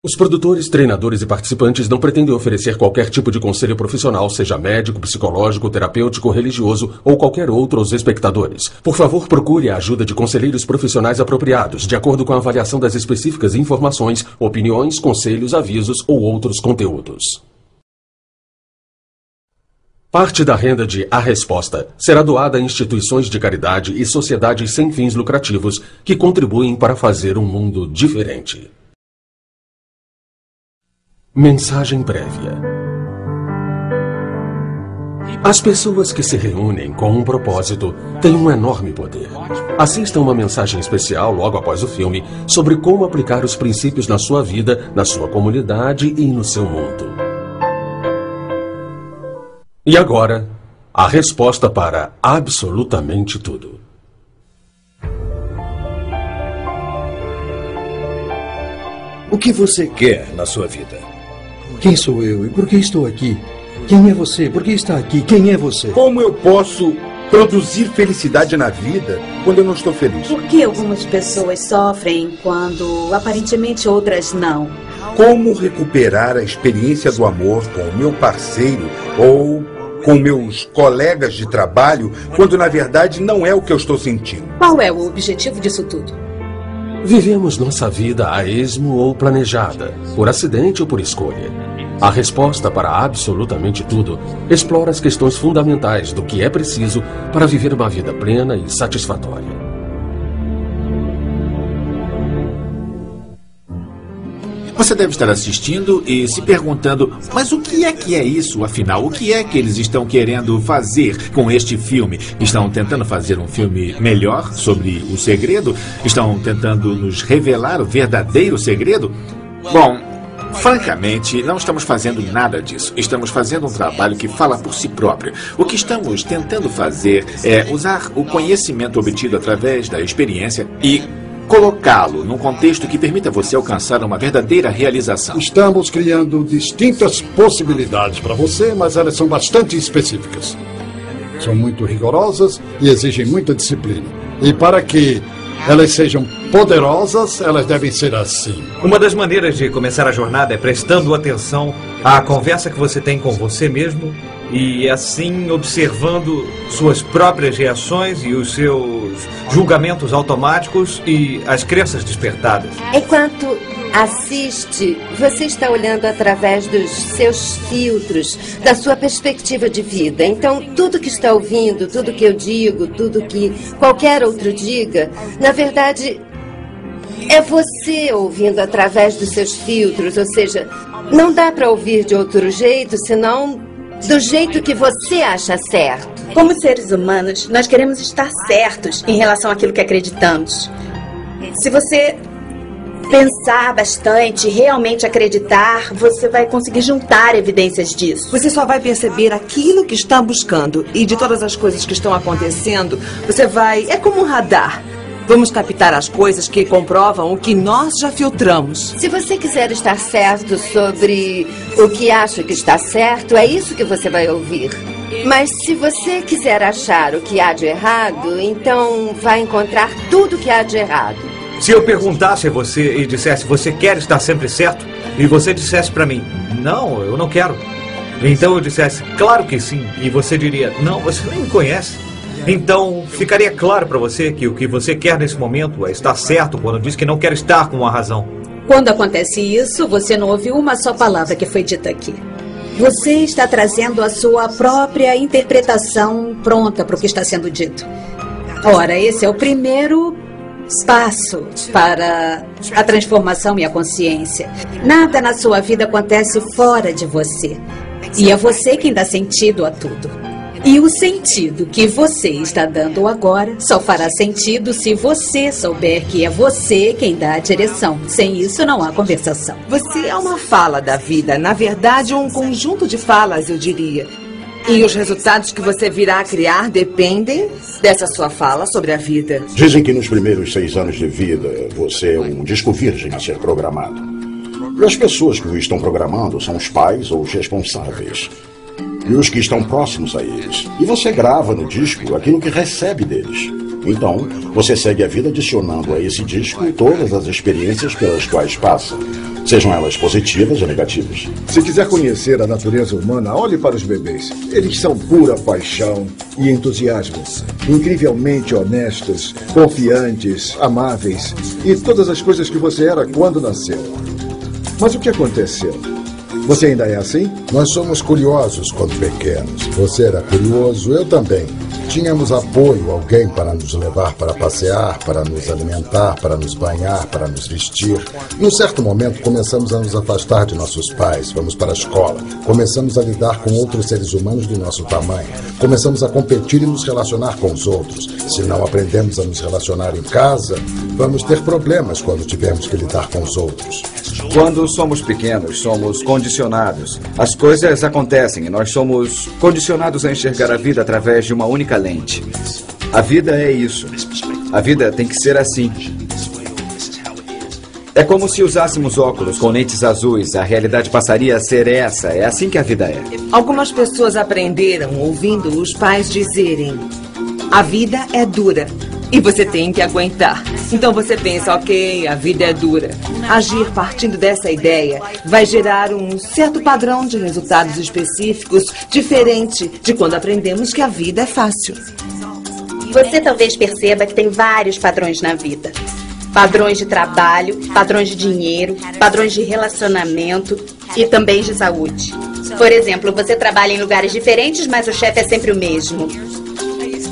Os produtores, treinadores e participantes não pretendem oferecer qualquer tipo de conselho profissional, seja médico, psicológico, terapêutico, religioso ou qualquer outro aos espectadores. Por favor, procure a ajuda de conselheiros profissionais apropriados, de acordo com a avaliação das específicas informações, opiniões, conselhos, avisos ou outros conteúdos. Parte da renda de A Resposta será doada a instituições de caridade e sociedades sem fins lucrativos que contribuem para fazer um mundo diferente. Mensagem prévia. As pessoas que se reúnem com um propósito têm um enorme poder. Assista uma mensagem especial logo após o filme sobre como aplicar os princípios na sua vida, na sua comunidade e no seu mundo. E agora, a resposta para absolutamente tudo. O que você quer na sua vida? Quem sou eu e por que estou aqui? Quem é você? Por que está aqui? Quem é você? Como eu posso produzir felicidade na vida quando eu não estou feliz? Por que algumas pessoas sofrem quando aparentemente outras não? Como recuperar a experiência do amor com o meu parceiro ou com meus colegas de trabalho quando na verdade não é o que eu estou sentindo? Qual é o objetivo disso tudo? Vivemos nossa vida a esmo ou planejada, por acidente ou por escolha. A resposta para absolutamente tudo explora as questões fundamentais do que é preciso para viver uma vida plena e satisfatória. Você deve estar assistindo e se perguntando, mas o que é isso, afinal? O que é que eles estão querendo fazer com este filme? Estão tentando fazer um filme melhor sobre o segredo? Estão tentando nos revelar o verdadeiro segredo? Bom, francamente, não estamos fazendo nada disso. Estamos fazendo um trabalho que fala por si próprio. O que estamos tentando fazer é usar o conhecimento obtido através da experiência e colocá-lo num contexto que permita você alcançar uma verdadeira realização. Estamos criando distintas possibilidades para você, mas elas são bastante específicas. São muito rigorosas e exigem muita disciplina. E para que elas sejam poderosas, elas devem ser assim. Uma das maneiras de começar a jornada é prestando atenção à conversa que você tem com você mesmo e assim observando suas próprias reações e os seus julgamentos automáticos e as crenças despertadas. Enquanto assiste, você está olhando através dos seus filtros, da sua perspectiva de vida. Então, tudo que está ouvindo, tudo que eu digo, tudo que qualquer outro diga, na verdade, é você ouvindo através dos seus filtros. Ou seja, não dá para ouvir de outro jeito, senão do jeito que você acha certo. Como seres humanos, nós queremos estar certos em relação àquilo que acreditamos. Se você pensar bastante, realmente acreditar, você vai conseguir juntar evidências disso. Você só vai perceber aquilo que está buscando. E de todas as coisas que estão acontecendo, você vai... É como um radar. Vamos captar as coisas que comprovam o que nós já filtramos. Se você quiser estar certo sobre o que acha que está certo, é isso que você vai ouvir. Mas se você quiser achar o que há de errado, então vai encontrar tudo que há de errado. Se eu perguntasse a você e dissesse, você quer estar sempre certo? E você dissesse para mim, não, eu não quero. Então eu dissesse, claro que sim. E você diria, não, você nem me conhece. Então, ficaria claro para você que o que você quer nesse momento é estar certo quando diz que não quer estar com a razão. Quando acontece isso, você não ouviu uma só palavra que foi dita aqui. Você está trazendo a sua própria interpretação pronta para o que está sendo dito. Ora, esse é o primeiro passo para a transformação e a consciência. Nada na sua vida acontece fora de você. E é você quem dá sentido a tudo. E o sentido que você está dando agora só fará sentido se você souber que é você quem dá a direção. Sem isso, não há conversação. Você é uma fala da vida. Na verdade, um conjunto de falas, eu diria. E os resultados que você virá a criar dependem dessa sua fala sobre a vida. Dizem que nos primeiros 6 anos de vida, você é um disco virgem a ser programado. E as pessoas que o estão programando são os pais ou os responsáveis. E os que estão próximos a eles. E você grava no disco aquilo que recebe deles. Então, você segue a vida adicionando a esse disco todas as experiências pelas quais passa. sejam elas positivas ou negativas. Se quiser conhecer a natureza humana, olhe para os bebês. Eles são pura paixão e entusiasmo. Incrivelmente honestos, confiantes, amáveis e todas as coisas que você era quando nasceu. Mas o que aconteceu? Você ainda é assim? Nós somos curiosos quando pequenos. Você era curioso, eu também. Tínhamos apoio, alguém para nos levar para passear, para nos alimentar, para nos banhar, para nos vestir. Num certo momento, começamos a nos afastar de nossos pais. Fomos para a escola. Começamos a lidar com outros seres humanos do nosso tamanho. Começamos a competir e nos relacionar com os outros. Se não aprendemos a nos relacionar em casa, vamos ter problemas quando tivermos que lidar com os outros. Quando somos pequenos, somos condicionados. As coisas acontecem e nós somos condicionados a enxergar a vida através de uma única lente. A vida é isso. A vida tem que ser assim. É como se usássemos óculos com lentes azuis. A realidade passaria a ser essa. É assim que a vida é. Algumas pessoas aprenderam ouvindo os pais dizerem: a vida é dura e você tem que aguentar. Então você pensa, ok, a vida é dura. Agir partindo dessa ideia vai gerar um certo padrão de resultados específicos, diferente de quando aprendemos que a vida é fácil. Você talvez perceba que tem vários padrões na vida. Padrões de trabalho, padrões de dinheiro, padrões de relacionamento e também de saúde. Por exemplo, você trabalha em lugares diferentes, mas o chefe é sempre o mesmo.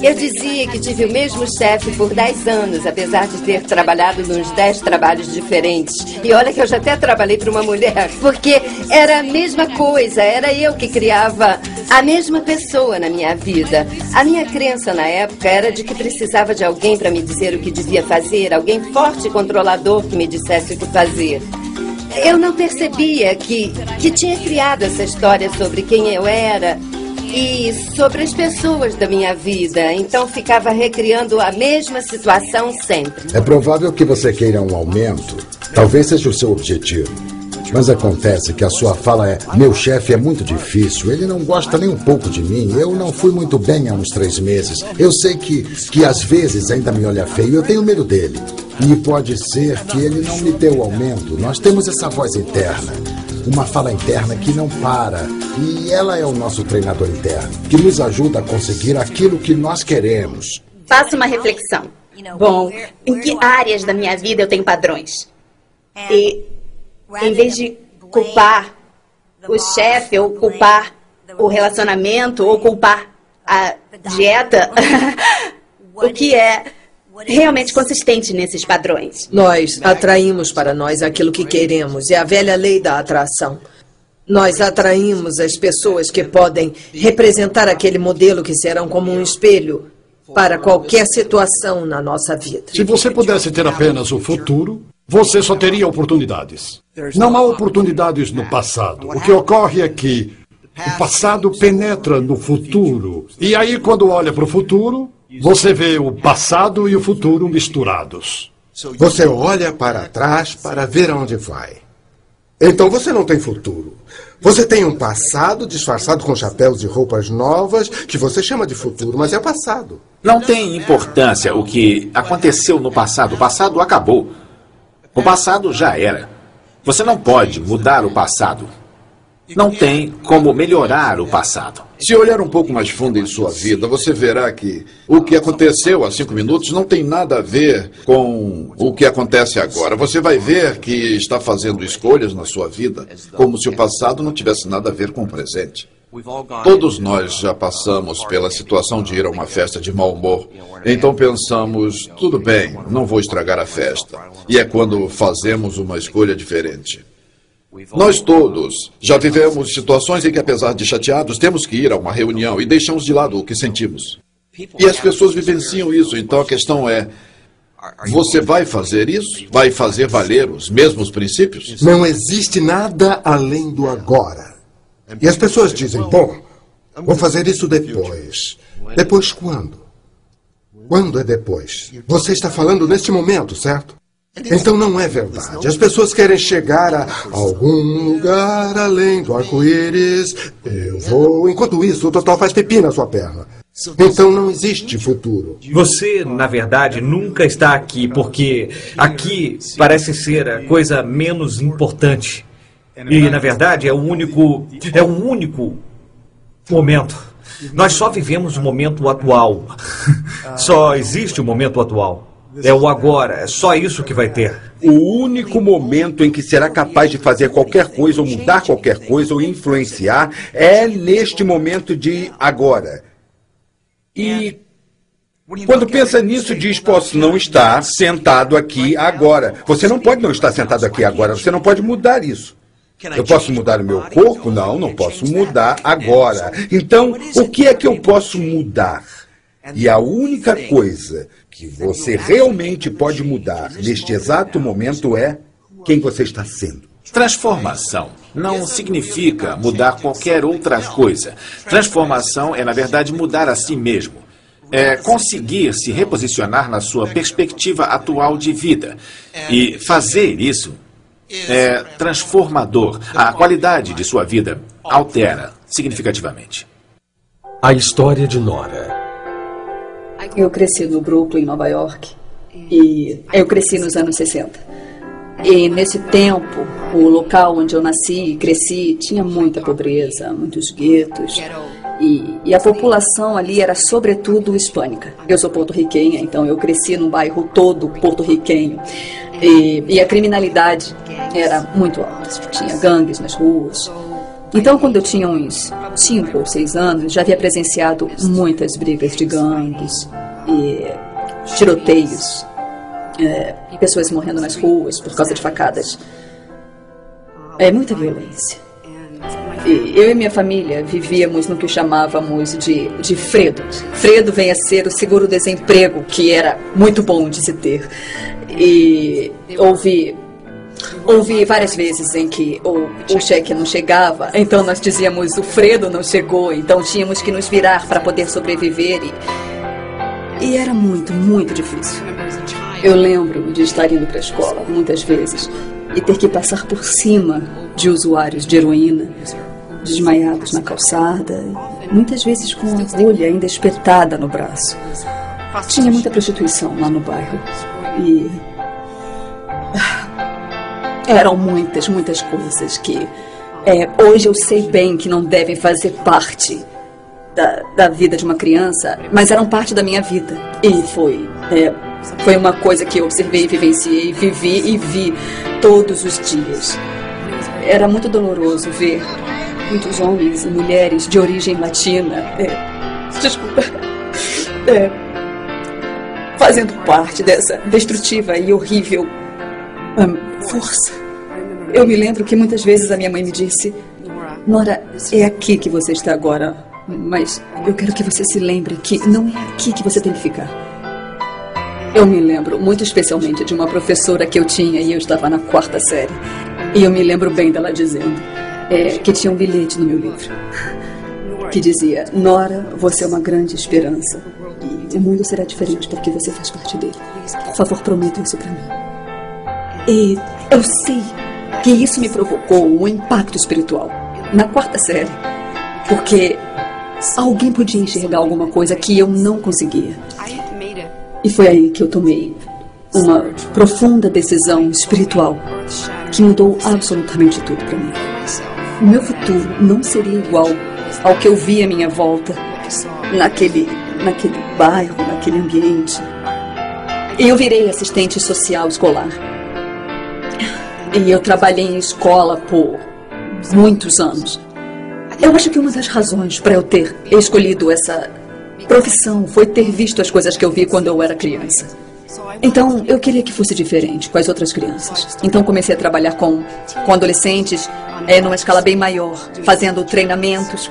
Eu dizia que tive o mesmo chefe por 10 anos, apesar de ter trabalhado nos 10 trabalhos diferentes. E olha que eu já até trabalhei para uma mulher, porque era a mesma coisa, era eu que criava a mesma pessoa na minha vida. A minha crença na época era de que precisava de alguém para me dizer o que devia fazer, alguém forte e controlador que me dissesse o que fazer. Eu não percebia que tinha criado essa história sobre quem eu era e sobre as pessoas da minha vida. Então ficava recriando a mesma situação sempre. É provável que você queira um aumento. Talvez seja o seu objetivo. Mas acontece que a sua fala é: meu chefe é muito difícil, ele não gosta nem um pouco de mim, eu não fui muito bem há uns 3 meses. Eu sei que às vezes ainda me olha feio, eu tenho medo dele. E pode ser que ele não me dê o aumento. Nós temos essa voz interna. Uma fala interna que não para. E ela é o nosso treinador interno, que nos ajuda a conseguir aquilo que nós queremos. Faça uma reflexão. Bom, em que áreas da minha vida eu tenho padrões? E, em vez de culpar o chefe, ou culpar o relacionamento, ou culpar a dieta, o que é realmente consistente nesses padrões? Nós atraímos para nós aquilo que queremos. É a velha lei da atração. Nós atraímos as pessoas que podem representar aquele modelo que serão como um espelho para qualquer situação na nossa vida. Se você pudesse ter apenas o futuro, você só teria oportunidades. Não há oportunidades no passado. O que ocorre é que o passado penetra no futuro. E aí, quando olha para o futuro, você vê o passado e o futuro misturados. Você olha para trás para ver aonde vai. Então você não tem futuro. Você tem um passado disfarçado com chapéus e roupas novas que você chama de futuro, mas é passado. Não tem importância o que aconteceu no passado. O passado acabou. O passado já era. Você não pode mudar o passado. Não tem como melhorar o passado. Se olhar um pouco mais fundo em sua vida, você verá que o que aconteceu há 5 minutos não tem nada a ver com o que acontece agora. Você vai ver que está fazendo escolhas na sua vida como se o passado não tivesse nada a ver com o presente. Todos nós já passamos pela situação de ir a uma festa de mau humor. Então pensamos, tudo bem, não vou estragar a festa. E é quando fazemos uma escolha diferente. Nós todos já vivemos situações em que, apesar de chateados, temos que ir a uma reunião e deixamos de lado o que sentimos. E as pessoas vivenciam isso. Então a questão é, você vai fazer isso? Vai fazer valer os mesmos princípios? Não existe nada além do agora. E as pessoas dizem, bom, vou fazer isso depois. Depois quando? Quando é depois? Você está falando neste momento, certo? Então não é verdade. As pessoas querem chegar a algum lugar além do arco-íris. Eu vou. Enquanto isso, o Totó faz pipi na sua perna. Então não existe futuro. Você, na verdade, nunca está aqui, porque aqui parece ser a coisa menos importante. E, na verdade, é um único momento. Nós só vivemos o momento atual. Só existe o momento atual. É o agora, é só isso que vai ter. O único momento em que será capaz de fazer qualquer coisa, ou mudar qualquer coisa, ou influenciar, é neste momento de agora. E quando pensa nisso, diz, posso não estar sentado aqui agora. Você não pode não estar sentado aqui agora, você não pode mudar isso. Eu posso mudar o meu corpo? Não posso mudar agora. Então, o que é que eu posso mudar? E a única coisa que você realmente pode mudar neste exato momento é quem você está sendo. Transformação não significa mudar qualquer outra coisa. Transformação é, na verdade, mudar a si mesmo. É conseguir se reposicionar na sua perspectiva atual de vida. E fazer isso é transformador. A qualidade de sua vida altera significativamente. A história de Nora. Eu cresci no Brooklyn, Nova York, e eu cresci nos anos 60. E nesse tempo, o local onde eu nasci e cresci tinha muita pobreza, muitos guetos, e a população ali era sobretudo hispânica. Eu sou porto-riquenha, então eu cresci num bairro todo porto-riquenho, e a criminalidade era muito alta, tinha gangues nas ruas. Então, quando eu tinha uns 5 ou 6 anos, já havia presenciado muitas brigas de gangues e tiroteios, pessoas morrendo nas ruas por causa de facadas. É muita violência. E eu e minha família vivíamos no que chamávamos de Fredo. Fredo vem a ser o seguro-desemprego, que era muito bom de se ter. E houve várias vezes em que o cheque não chegava, então nós dizíamos, o Fredo não chegou, então tínhamos que nos virar para poder sobreviver e era muito, muito difícil. Eu lembro de estar indo para a escola muitas vezes e ter que passar por cima de usuários de heroína, desmaiados na calçada, muitas vezes com a agulha ainda espetada no braço. Tinha muita prostituição lá no bairro e eram muitas, muitas coisas que hoje eu sei bem que não devem fazer parte da vida de uma criança, mas eram parte da minha vida. E foi uma coisa que eu observei, vivenciei, vivi e vi todos os dias. Era muito doloroso ver muitos homens e mulheres de origem latina, fazendo parte dessa destrutiva e horrível força. Eu me lembro que muitas vezes a minha mãe me disse, Nora, é aqui que você está agora, mas eu quero que você se lembre que não é aqui que você tem que ficar. Eu me lembro muito especialmente de uma professora que eu tinha e eu estava na 4ª série. E eu me lembro bem dela dizendo que tinha um bilhete no meu livro que dizia, Nora, você é uma grande esperança e o mundo será diferente porque você faz parte dele. Por favor, prometa isso para mim. E eu sei que isso me provocou um impacto espiritual na 4ª série, porque alguém podia enxergar alguma coisa que eu não conseguia. E foi aí que eu tomei uma profunda decisão espiritual que mudou absolutamente tudo para mim. O meu futuro não seria igual ao que eu via à minha volta, naquele bairro, naquele ambiente. E eu virei assistente social escolar. E eu trabalhei em escola por muitos anos. Eu acho que uma das razões para eu ter escolhido essa profissão foi ter visto as coisas que eu vi quando eu era criança. Então, eu queria que fosse diferente com as outras crianças. Então, comecei a trabalhar com adolescentes numa escala bem maior, fazendo treinamentos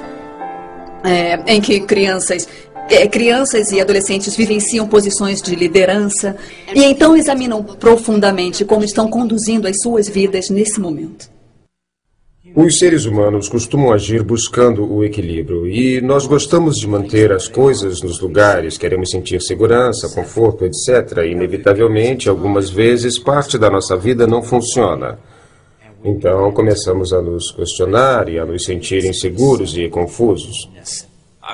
em que crianças e adolescentes vivenciam posições de liderança e então examinam profundamente como estão conduzindo as suas vidas nesse momento. Os seres humanos costumam agir buscando o equilíbrio e nós gostamos de manter as coisas nos lugares, queremos sentir segurança, conforto, etc. E, inevitavelmente, algumas vezes, parte da nossa vida não funciona. Então, começamos a nos questionar e a nos sentir inseguros e confusos.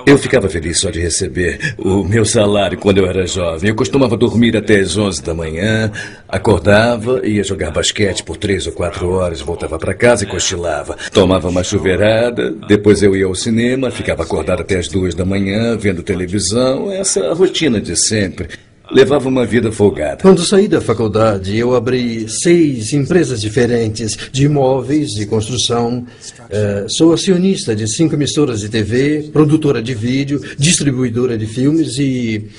Eu ficava feliz só de receber o meu salário quando eu era jovem. Eu costumava dormir até as 11 da manhã, acordava, ia jogar basquete por 3 ou 4 horas, voltava para casa e cochilava. Tomava uma chuveirada, depois eu ia ao cinema, ficava acordado até as 2 da manhã, vendo televisão, essa rotina de sempre. Levava uma vida folgada. Quando saí da faculdade, eu abri 6 empresas diferentes de imóveis, de construção. Sou acionista de 5 emissoras de TV, produtora de vídeo, distribuidora de filmes e...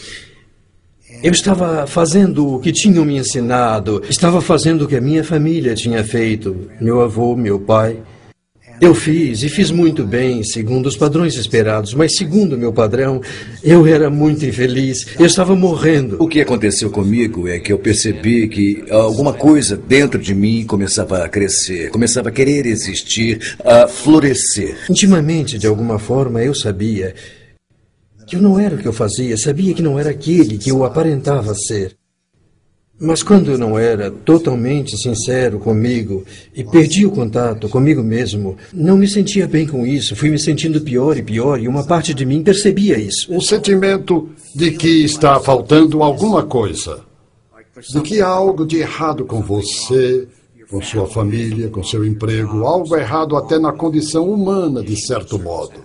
eu estava fazendo o que tinham me ensinado, estava fazendo o que a minha família tinha feito, meu avô, meu pai. Eu fiz muito bem, segundo os padrões esperados, mas segundo o meu padrão, eu era muito infeliz, eu estava morrendo. O que aconteceu comigo é que eu percebi que alguma coisa dentro de mim começava a crescer, começava a querer existir, a florescer. Intimamente, de alguma forma, eu sabia que eu não era o que eu fazia, sabia que não era aquele que eu aparentava ser. Mas quando eu não era totalmente sincero comigo e perdi o contato comigo mesmo, não me sentia bem com isso, fui me sentindo pior e uma parte de mim percebia isso. Um sentimento de que está faltando alguma coisa, de que há algo de errado com você, com sua família, com seu emprego, algo errado até na condição humana, de certo modo.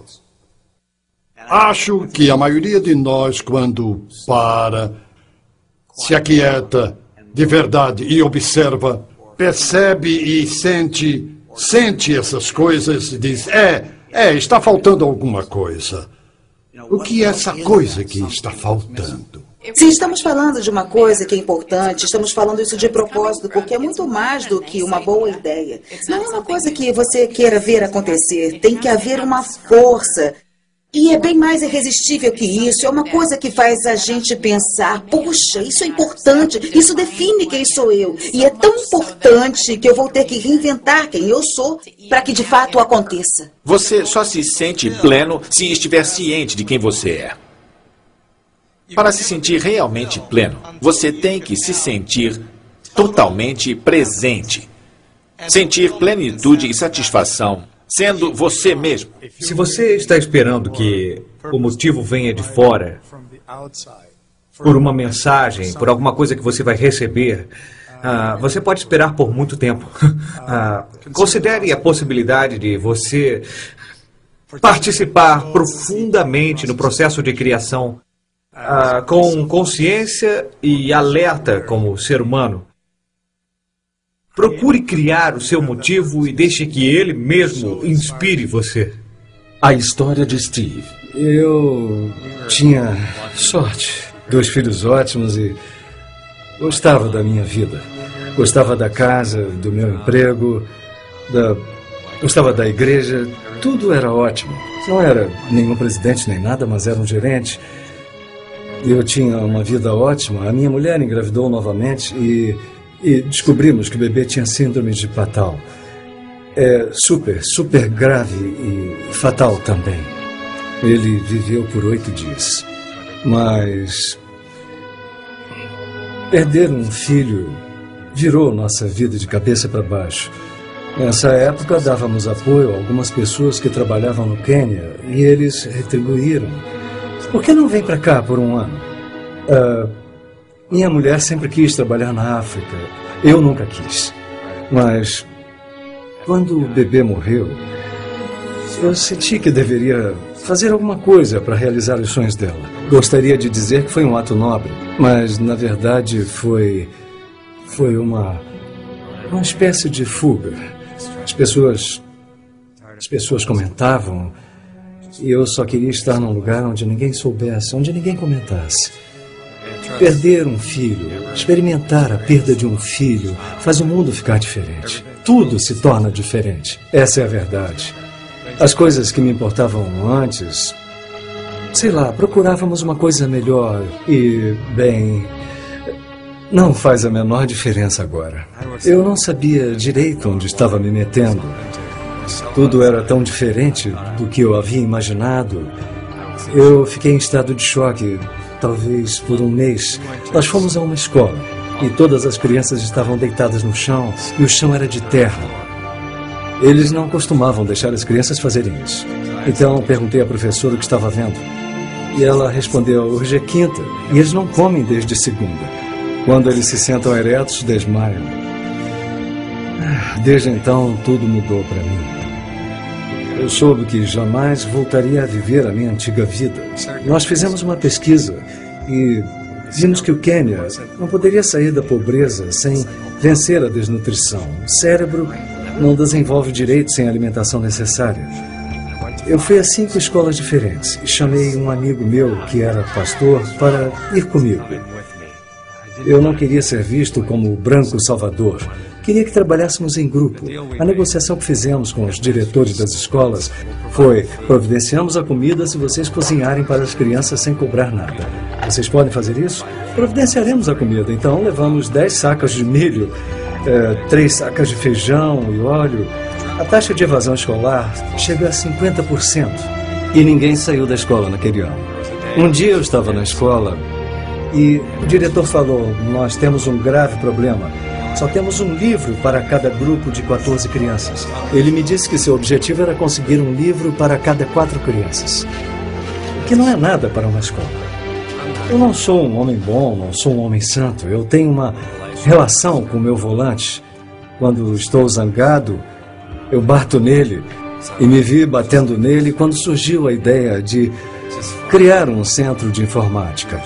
Acho que a maioria de nós, quando se aquieta de verdade e observa, percebe e sente essas coisas e diz, está faltando alguma coisa. O que é essa coisa que está faltando? Se estamos falando de uma coisa que é importante, estamos falando isso de propósito, porque é muito mais do que uma boa ideia. Não é uma coisa que você queira ver acontecer, tem que haver uma força. E é bem mais irresistível que isso, é uma coisa que faz a gente pensar, puxa, isso é importante, isso define quem sou eu. E é tão importante que eu vou ter que reinventar quem eu sou para que de fato aconteça. Você só se sente pleno se estiver ciente de quem você é. Para se sentir realmente pleno, você tem que se sentir totalmente presente. Sentir plenitude e satisfação sendo você mesmo. Se você está esperando que o motivo venha de fora, por uma mensagem, por alguma coisa que você vai receber, você pode esperar por muito tempo. Considere a possibilidade de você participar profundamente no processo de criação, com consciência e alerta como ser humano. Procure criar o seu motivo e deixe que ele mesmo inspire você. A história de Steve. Eu tinha sorte, 2 filhos ótimos e gostava da minha vida. Gostava da casa, do meu emprego, gostava da igreja, tudo era ótimo. Não era nenhum presidente nem nada, mas era um gerente. Eu tinha uma vida ótima, a minha mulher engravidou novamente e descobrimos que o bebê tinha síndrome de Patal. É super grave e fatal também. Ele viveu por 8 dias. Mas perder um filho virou nossa vida de cabeça para baixo. Nessa época, dávamos apoio a algumas pessoas que trabalhavam no Quênia e eles retribuíram. Por que não vem para cá por um ano? Minha mulher sempre quis trabalhar na África. Eu nunca quis. Mas, quando o bebê morreu, eu senti que deveria fazer alguma coisa para realizar os sonhos dela. Gostaria de dizer que foi um ato nobre, mas, na verdade, foi uma espécie de fuga. As pessoas comentavam e eu só queria estar num lugar onde ninguém soubesse, onde ninguém comentasse. Perder um filho, experimentar a perda de um filho, faz o mundo ficar diferente. Tudo se torna diferente. Essa é a verdade. As coisas que me importavam antes, sei lá, procurávamos uma coisa melhor e, bem, não faz a menor diferença agora. Eu não sabia direito onde estava me metendo. Tudo era tão diferente do que eu havia imaginado. Eu fiquei em estado de choque. Talvez por um mês. Nós fomos a uma escola e todas as crianças estavam deitadas no chão e o chão era de terra. Eles não costumavam deixar as crianças fazerem isso. Então perguntei à professora o que estava vendo. E ela respondeu, hoje é quinta e eles não comem desde segunda. Quando eles se sentam eretos, desmaiam. Desde então, tudo mudou para mim. Eu soube que jamais voltaria a viver a minha antiga vida. Nós fizemos uma pesquisa e vimos que o Quênia não poderia sair da pobreza sem vencer a desnutrição. O cérebro não desenvolve direito sem a alimentação necessária. Eu fui a 5 escolas diferentes e chamei um amigo meu, que era pastor, para ir comigo. Eu não queria ser visto como o branco salvador. Queria que trabalhássemos em grupo. A negociação que fizemos com os diretores das escolas foi: providenciamos a comida se vocês cozinharem para as crianças sem cobrar nada. Vocês podem fazer isso? Providenciaremos a comida. Então levamos 10 sacas de milho, 3 sacas de feijão e óleo. A taxa de evasão escolar chegou a 50%. E ninguém saiu da escola naquele ano. Um dia eu estava na escola e o diretor falou: nós temos um grave problema. Só temos um livro para cada grupo de 14 crianças. Ele me disse que seu objetivo era conseguir um livro para cada 4 crianças. O que não é nada para uma escola. Eu não sou um homem bom, não sou um homem santo. Eu tenho uma relação com o meu volante. Quando estou zangado, eu bato nele. E me vi batendo nele quando surgiu a ideia de criar um centro de informática.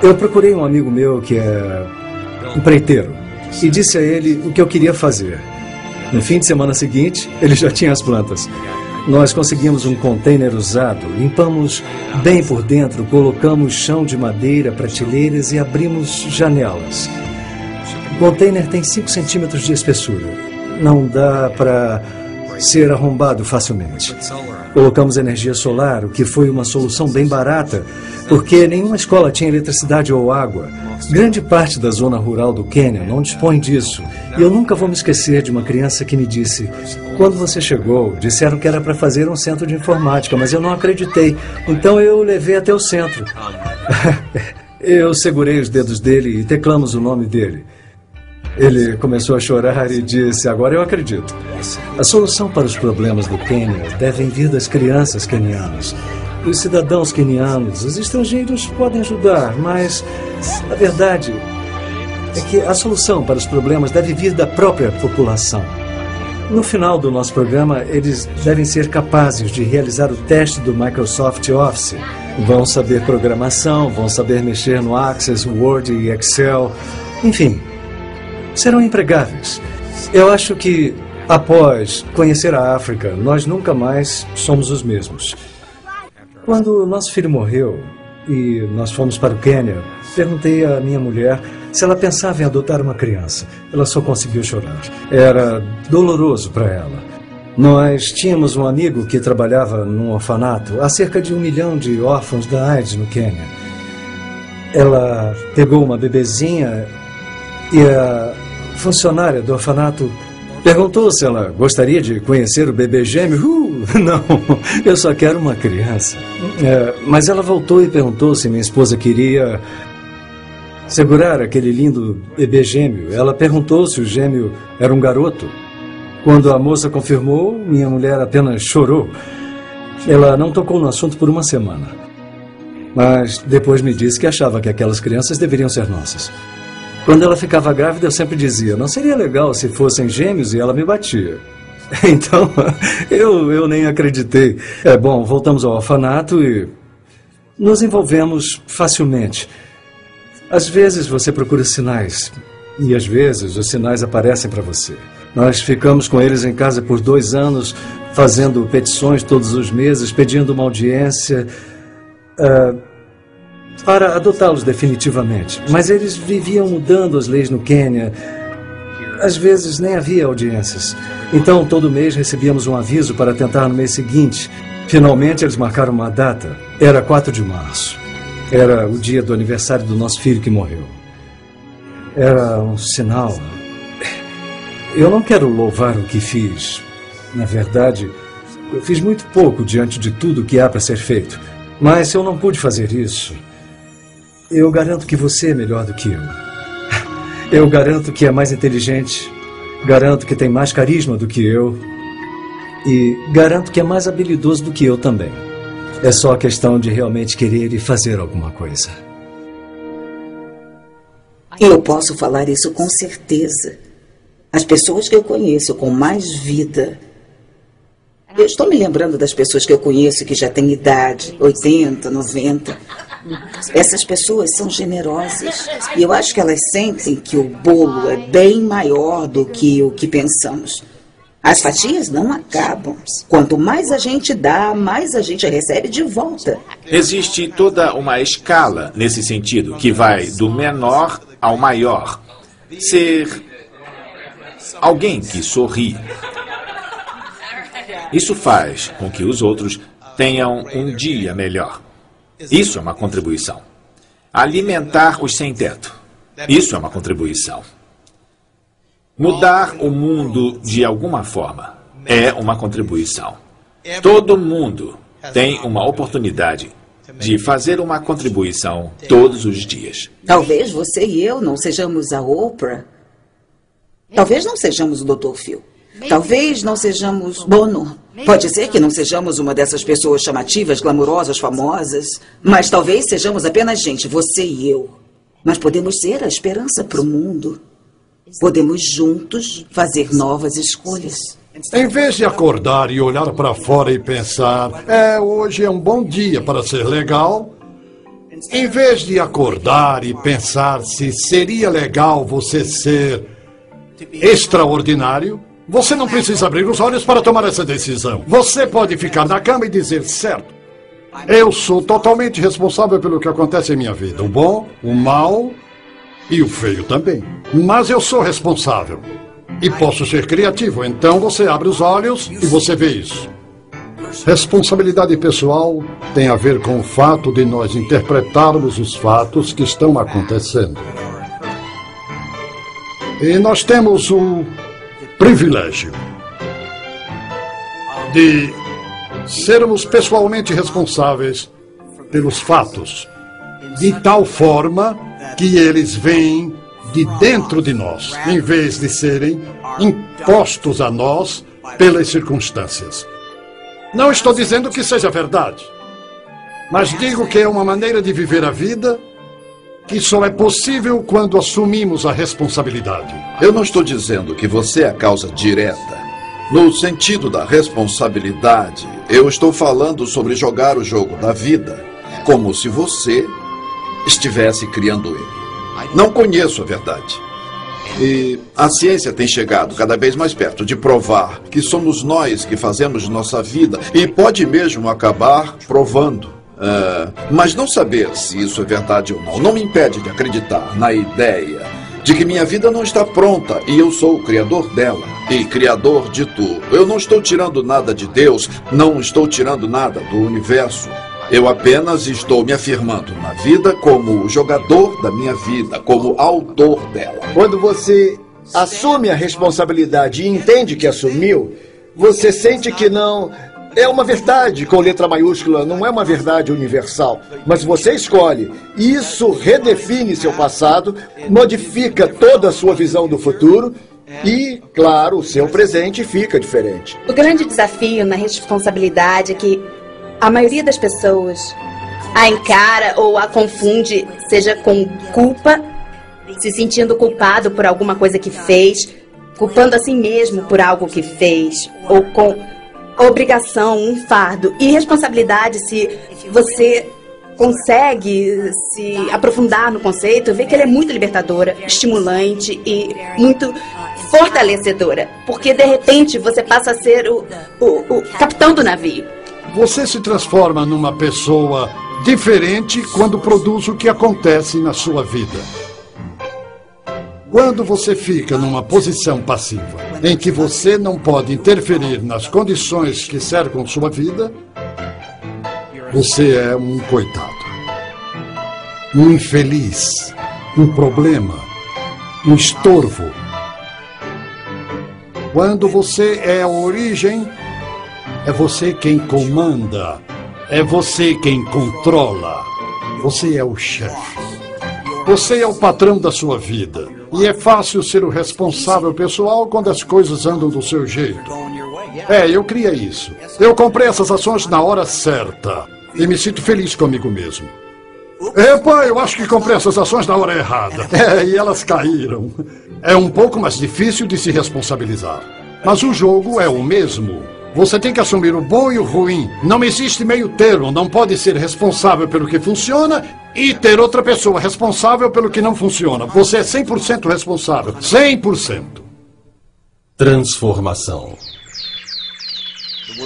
Eu procurei um amigo meu que é empreiteiro e disse a ele o que eu queria fazer. No fim de semana seguinte, ele já tinha as plantas. Nós conseguimos um container usado, limpamos bem por dentro, colocamos chão de madeira, prateleiras e abrimos janelas. O container tem 5 centímetros de espessura. Não dá para ser arrombado facilmente. Colocamos energia solar, o que foi uma solução bem barata, porque nenhuma escola tinha eletricidade ou água. Grande parte da zona rural do Quênia não dispõe disso. E eu nunca vou me esquecer de uma criança que me disse: quando você chegou, disseram que era para fazer um centro de informática, mas eu não acreditei. Então eu o levei até o centro. Eu segurei os dedos dele e teclamos o nome dele. Ele começou a chorar e disse: agora eu acredito. A solução para os problemas do Quênia devem vir das crianças quenianas. Os cidadãos quenianos, os estrangeiros podem ajudar, mas a verdade é que a solução para os problemas deve vir da própria população. No final do nosso programa, eles devem ser capazes de realizar o teste do Microsoft Office. Vão saber programação, vão saber mexer no Access, Word e Excel. Enfim, serão empregáveis. Eu acho que, após conhecer a África, nós nunca mais somos os mesmos. Quando nosso filho morreu e nós fomos para o Quênia, perguntei à minha mulher se ela pensava em adotar uma criança. Ela só conseguiu chorar. Era doloroso para ela. Nós tínhamos um amigo que trabalhava num orfanato. Há cerca de 1 milhão de órfãos da AIDS no Quênia. Ela pegou uma bebezinha e a funcionária do orfanato perguntou se ela gostaria de conhecer o bebê gêmeo. Não, eu só quero uma criança. Mas ela voltou e perguntou se minha esposa queria segurar aquele lindo bebê gêmeo. Ela perguntou se o gêmeo era um garoto. Quando a moça confirmou, minha mulher apenas chorou. Ela não tocou no assunto por 1 semana. Mas depois me disse que achava que aquelas crianças deveriam ser nossas. Quando ela ficava grávida, eu sempre dizia: não seria legal se fossem gêmeos? E ela me batia. Então, eu nem acreditei. Bom, voltamos ao orfanato e nos envolvemos facilmente. Às vezes você procura sinais, e às vezes os sinais aparecem para você. Nós ficamos com eles em casa por 2 anos, fazendo petições todos os meses, pedindo uma audiência para adotá-los definitivamente. Mas eles viviam mudando as leis no Quênia. Às vezes nem havia audiências. Então, todo mês recebíamos um aviso para tentar no mês seguinte. Finalmente, eles marcaram uma data. Era 4 de março. Era o dia do aniversário do nosso filho que morreu. Era um sinal. Eu não quero louvar o que fiz. Na verdade, eu fiz muito pouco diante de tudo que há para ser feito. Mas se eu não pude fazer isso, eu garanto que você é melhor do que eu. Eu garanto que é mais inteligente Garanto que tem mais carisma do que eu. E garanto que é mais habilidoso do que eu também. É só questão de realmente querer e fazer alguma coisa. Eu posso falar isso com certeza. As pessoas que eu conheço com mais vida... Eu estou me lembrando das pessoas que eu conheço que já têm idade, 80, 90. Essas pessoas são generosas. E eu acho que elas sentem que o bolo é bem maior do que o que pensamos. As fatias não acabam. Quanto mais a gente dá, mais a gente recebe de volta. Existe toda uma escala nesse sentido, que vai do menor ao maior. Ser alguém que sorri. Isso faz com que os outros tenham um dia melhor. Isso é uma contribuição. Alimentar os sem-teto. Isso é uma contribuição. Mudar o mundo de alguma forma é uma contribuição. Todo mundo tem uma oportunidade de fazer uma contribuição todos os dias. Talvez você e eu não sejamos a Oprah. Talvez não sejamos o Dr. Phil. Talvez não sejamos Bono. Pode ser que não sejamos uma dessas pessoas chamativas, glamourosas, famosas. Mas talvez sejamos apenas gente, você e eu. Mas podemos ser a esperança para o mundo. Podemos juntos fazer novas escolhas. Em vez de acordar e olhar para fora e pensar, hoje é um bom dia para ser legal. Em vez de acordar e pensar se seria legal você ser extraordinário, você não precisa abrir os olhos para tomar essa decisão. Você pode ficar na cama e dizer, certo, eu sou totalmente responsável pelo que acontece em minha vida. O bom, o mal e o feio também. Mas eu sou responsável. E posso ser criativo. Então você abre os olhos e você vê isso. Responsabilidade pessoal tem a ver com o fato de nós interpretarmos os fatos que estão acontecendo. E nós temos o privilégio de sermos pessoalmente responsáveis pelos fatos, de tal forma que eles vêm de dentro de nós, em vez de serem impostos a nós pelas circunstâncias. Não estou dizendo que seja verdade, mas digo que é uma maneira de viver a vida que só é possível quando assumimos a responsabilidade. Eu não estou dizendo que você é a causa direta. No sentido da responsabilidade, eu estou falando sobre jogar o jogo da vida como se você estivesse criando ele. Não conheço a verdade. E a ciência tem chegado cada vez mais perto de provar que somos nós que fazemos nossa vida e pode mesmo acabar provando. Mas não saber se isso é verdade ou não me impede de acreditar na ideia de que minha vida não está pronta e eu sou o criador dela e criador de tudo. Eu não estou tirando nada de Deus, não estou tirando nada do universo. Eu apenas estou me afirmando na vida como o jogador da minha vida, como autor dela. Quando você assume a responsabilidade e entende que assumiu, você sente que não... É uma verdade com letra maiúscula, não é uma verdade universal. Mas você escolhe. Isso redefine seu passado, modifica toda a sua visão do futuro e, claro, o seu presente fica diferente. O grande desafio na responsabilidade é que a maioria das pessoas a encara ou a confunde, seja com culpa, se sentindo culpado por alguma coisa que fez, culpando a si mesmo por algo que fez, ou com obrigação, um fardo. E responsabilidade, se você consegue se aprofundar no conceito, vê que ele é muito libertadora, estimulante e muito fortalecedora. Porque, de repente, você passa a ser o capitão do navio. Você se transforma numa pessoa diferente quando produz o que acontece na sua vida. Quando você fica numa posição passiva, em que você não pode interferir nas condições que cercam sua vida, você é um coitado, um infeliz, um problema, um estorvo. Quando você é a origem, é você quem comanda, é você quem controla, você é o chefe. Você é o patrão da sua vida. E é fácil ser o responsável pessoal quando as coisas andam do seu jeito. Eu criei isso. Eu comprei essas ações na hora certa. E me sinto feliz comigo mesmo. Epa, eu acho que comprei essas ações na hora errada. E elas caíram. É um pouco mais difícil de se responsabilizar. Mas o jogo é o mesmo. Você tem que assumir o bom e o ruim. Não existe meio termo. Não pode ser responsável pelo que funciona e ter outra pessoa responsável pelo que não funciona. Você é 100% responsável. 100%. Transformação.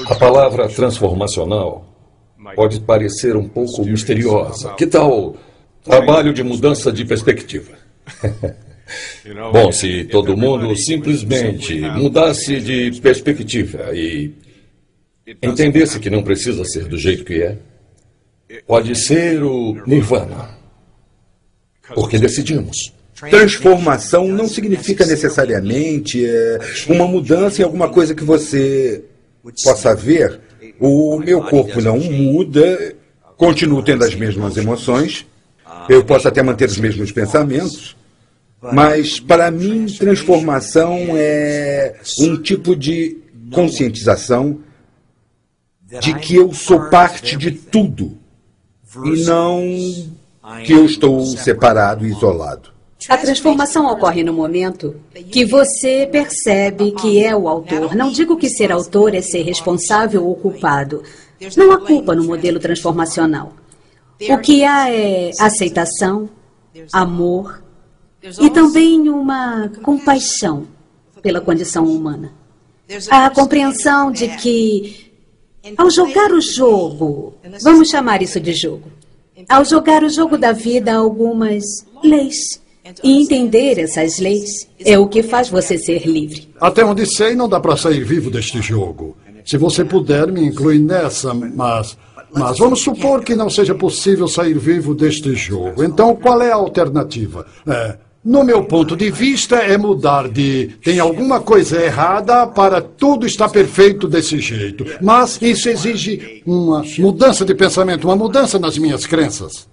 A palavra transformacional pode parecer um pouco misteriosa. Que tal trabalho de mudança de perspectiva? Bom, se todo mundo simplesmente mudasse de perspectiva e entendesse que não precisa ser do jeito que é, pode ser o Nirvana. Porque decidimos. Transformação não significa necessariamente uma mudança em alguma coisa que você possa ver. O meu corpo não muda, continuo tendo as mesmas emoções, eu posso até manter os mesmos pensamentos, mas para mim transformação é um tipo de conscientização de que eu sou parte de tudo e não que eu estou separado e isolado. A transformação ocorre no momento que você percebe que é o autor. Não digo que ser autor é ser responsável ou culpado. Não há culpa no modelo transformacional. O que há é aceitação, amor e também uma compaixão pela condição humana. A compreensão de que, ao jogar o jogo, vamos chamar isso de jogo, ao jogar o jogo da vida, há algumas leis. E entender essas leis é o que faz você ser livre. Até onde sei, não dá para sair vivo deste jogo. Se você puder, me inclui nessa, mas vamos supor que não seja possível sair vivo deste jogo. Então, qual é a alternativa? No meu ponto de vista, é mudar de tem alguma coisa errada para tudo está perfeito desse jeito. Mas isso exige uma mudança de pensamento, uma mudança nas minhas crenças.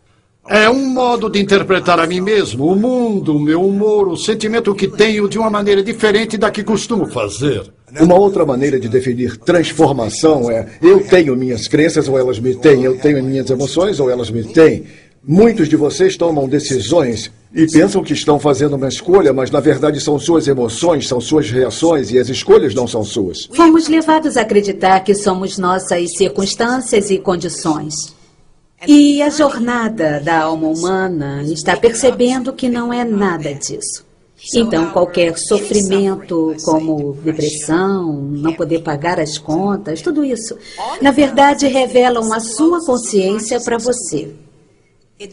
É um modo de interpretar a mim mesmo, o mundo, o meu humor, o sentimento que tenho de uma maneira diferente da que costumo fazer. Uma outra maneira de definir transformação é eu tenho minhas crenças ou elas me têm, eu tenho minhas emoções ou elas me têm. Muitos de vocês tomam decisões e pensam que estão fazendo uma escolha, mas na verdade são suas emoções, são suas reações e as escolhas não são suas. Fomos levados a acreditar que somos nossas circunstâncias e condições. E a jornada da alma humana está percebendo que não é nada disso. Então, qualquer sofrimento, como depressão, não poder pagar as contas, tudo isso, na verdade, revelam a sua consciência para você.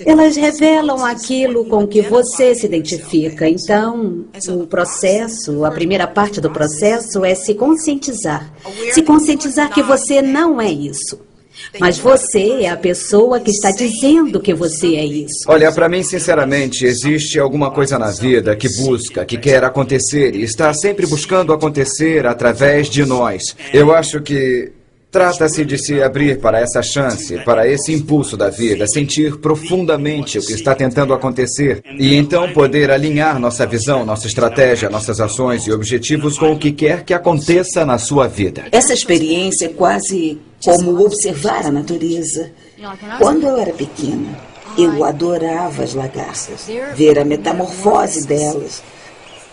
Elas revelam aquilo com que você se identifica. Então, o processo, a primeira parte do processo é se conscientizar. Se conscientizar que você não é isso. Mas você é a pessoa que está dizendo que você é isso. Olha, para mim, sinceramente, existe alguma coisa na vida que busca, que quer acontecer e está sempre buscando acontecer através de nós. Eu acho que trata-se de se abrir para essa chance, para esse impulso da vida, sentir profundamente o que está tentando acontecer e então poder alinhar nossa visão, nossa estratégia, nossas ações e objetivos com o que quer que aconteça na sua vida. Essa experiência é quase como observar a natureza. Quando eu era pequena, eu adorava as lagartas, ver a metamorfose delas.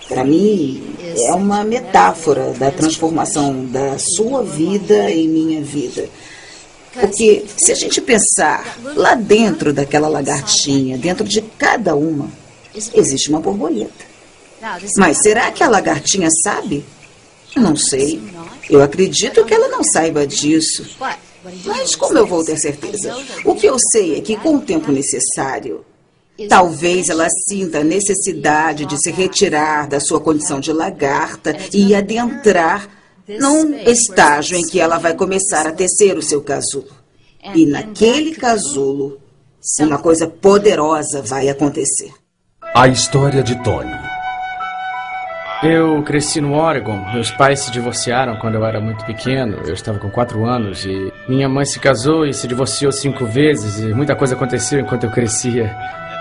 Para mim, é uma metáfora da transformação da sua vida em minha vida. Porque se a gente pensar lá dentro daquela lagartinha, dentro de cada uma, existe uma borboleta. Mas será que a lagartinha sabe? Não sei. Eu acredito que ela não saiba disso. Mas como eu vou ter certeza? O que eu sei é que com o tempo necessário, talvez ela sinta a necessidade de se retirar da sua condição de lagarta e adentrar num estágio em que ela vai começar a tecer o seu casulo. E naquele casulo, uma coisa poderosa vai acontecer. A história de Tony. Eu cresci no Oregon. Meus pais se divorciaram quando eu era muito pequeno. Eu estava com 4 anos e minha mãe se casou e se divorciou 5 vezes e muita coisa aconteceu enquanto eu crescia.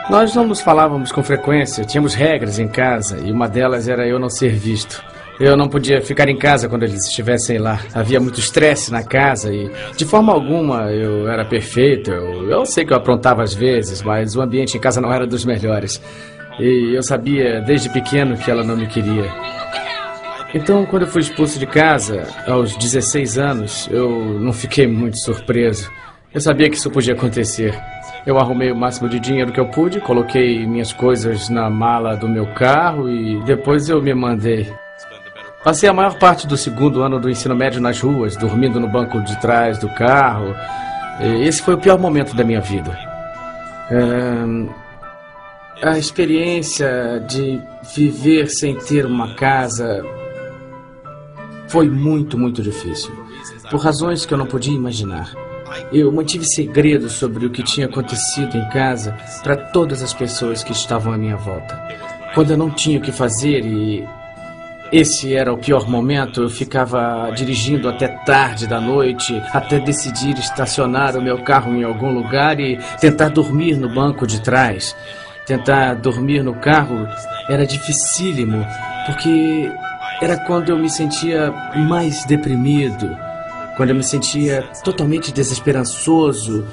Nós não nos falávamos com frequência, tínhamos regras em casa e uma delas era eu não ser visto. Eu não podia ficar em casa quando eles estivessem lá. Havia muito estresse na casa e, de forma alguma, eu era perfeito. Eu sei que eu aprontava às vezes, mas o ambiente em casa não era dos melhores. E eu sabia desde pequeno que ela não me queria. Então, quando eu fui expulso de casa, aos 16 anos, eu não fiquei muito surpreso. Eu sabia que isso podia acontecer. Eu arrumei o máximo de dinheiro que eu pude, coloquei minhas coisas na mala do meu carro e depois eu me mandei. Passei a maior parte do segundo ano do ensino médio nas ruas, dormindo no banco de trás do carro. Esse foi o pior momento da minha vida. A experiência de viver sem ter uma casa foi muito, muito difícil. Por razões que eu não podia imaginar. Eu mantive segredo sobre o que tinha acontecido em casa para todas as pessoas que estavam à minha volta. Quando eu não tinha o que fazer e esse era o pior momento, eu ficava dirigindo até tarde da noite, até decidir estacionar o meu carro em algum lugar e tentar dormir no banco de trás. Tentar dormir no carro era dificílimo, porque era quando eu me sentia mais deprimido, quando eu me sentia totalmente desesperançoso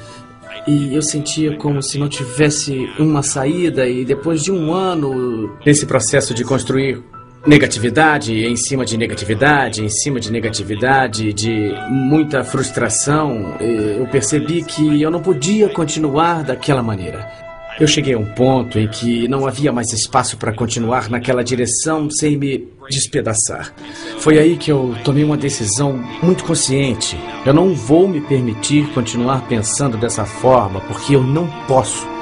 e eu sentia como se não tivesse uma saída. E depois de um ano nesse processo de construir negatividade em cima de negatividade, em cima de negatividade, de muita frustração, eu percebi que eu não podia continuar daquela maneira. Eu cheguei a um ponto em que não havia mais espaço para continuar naquela direção sem me despedaçar. Foi aí que eu tomei uma decisão muito consciente. Eu não vou me permitir continuar pensando dessa forma, porque eu não posso.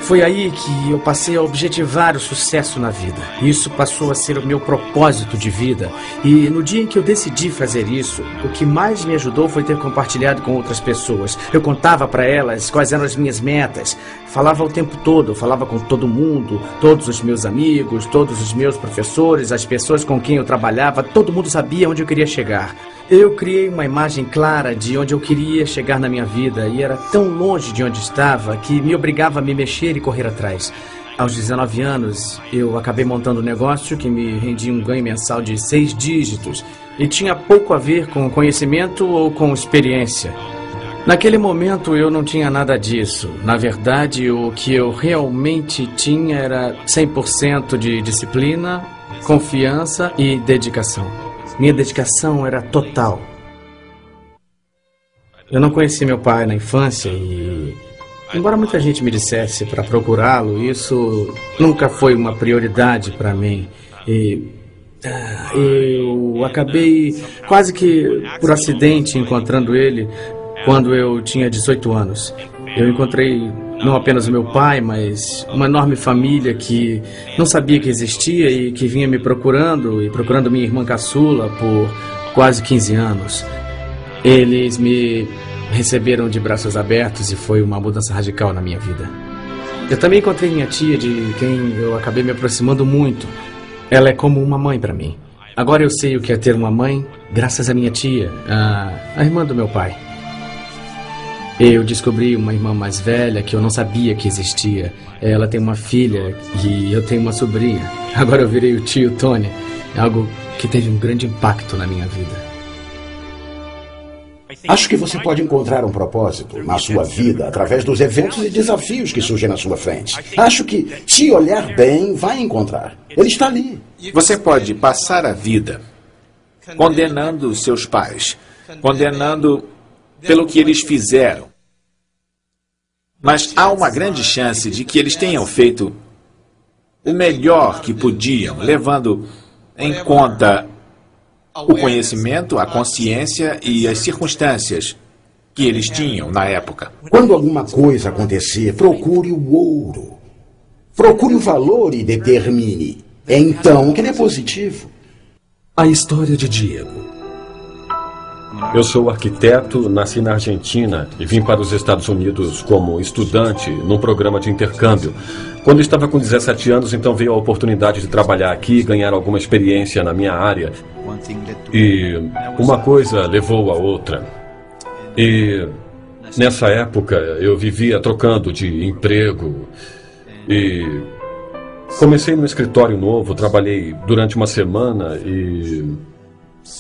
Foi aí que eu passei a objetivar o sucesso na vida. Isso passou a ser o meu propósito de vida. E no dia em que eu decidi fazer isso, o que mais me ajudou foi ter compartilhado com outras pessoas. Eu contava para elas quais eram as minhas metas. Falava o tempo todo, falava com todo mundo, todos os meus amigos, todos os meus professores, as pessoas com quem eu trabalhava, todo mundo sabia onde eu queria chegar. Eu criei uma imagem clara de onde eu queria chegar na minha vida e era tão longe de onde estava que me obrigava a me mexer e correr atrás. Aos 19 anos, eu acabei montando um negócio que me rendia um ganho mensal de 6 dígitos e tinha pouco a ver com conhecimento ou com experiência. Naquele momento, eu não tinha nada disso. Na verdade, o que eu realmente tinha era 100% de disciplina, confiança e dedicação. Minha dedicação era total. Eu não conheci meu pai na infância e, embora muita gente me dissesse para procurá-lo, isso nunca foi uma prioridade para mim. Eu acabei quase que por acidente encontrando ele quando eu tinha 18 anos. Eu encontrei não apenas o meu pai, mas uma enorme família que não sabia que existia e que vinha me procurando e procurando minha irmã caçula por quase 15 anos. Eles me receberam de braços abertos e foi uma mudança radical na minha vida. Eu também encontrei minha tia, de quem eu acabei me aproximando muito. Ela é como uma mãe para mim. Agora eu sei o que é ter uma mãe graças à minha tia, a irmã do meu pai. Eu descobri uma irmã mais velha que eu não sabia que existia. Ela tem uma filha e eu tenho uma sobrinha. Agora eu virei o tio Tony. Algo que teve um grande impacto na minha vida. Acho que você pode encontrar um propósito na sua vida através dos eventos e desafios que surgem na sua frente. Acho que, se olhar bem, vai encontrar. Ele está ali. Você pode passar a vida condenando seus pais, condenando pelo que eles fizeram. Mas há uma grande chance de que eles tenham feito o melhor que podiam, levando em conta o conhecimento, a consciência e as circunstâncias que eles tinham na época. Quando alguma coisa acontecer, procure o ouro. Procure o valor e determine. É então que ele é positivo. A história de Diego. Eu sou arquiteto, nasci na Argentina e vim para os Estados Unidos como estudante num programa de intercâmbio. Quando estava com 17 anos, então veio a oportunidade de trabalhar aqui, ganhar alguma experiência na minha área. E uma coisa levou a outra. E nessa época eu vivia trocando de emprego. E comecei no escritório novo, trabalhei durante uma semana e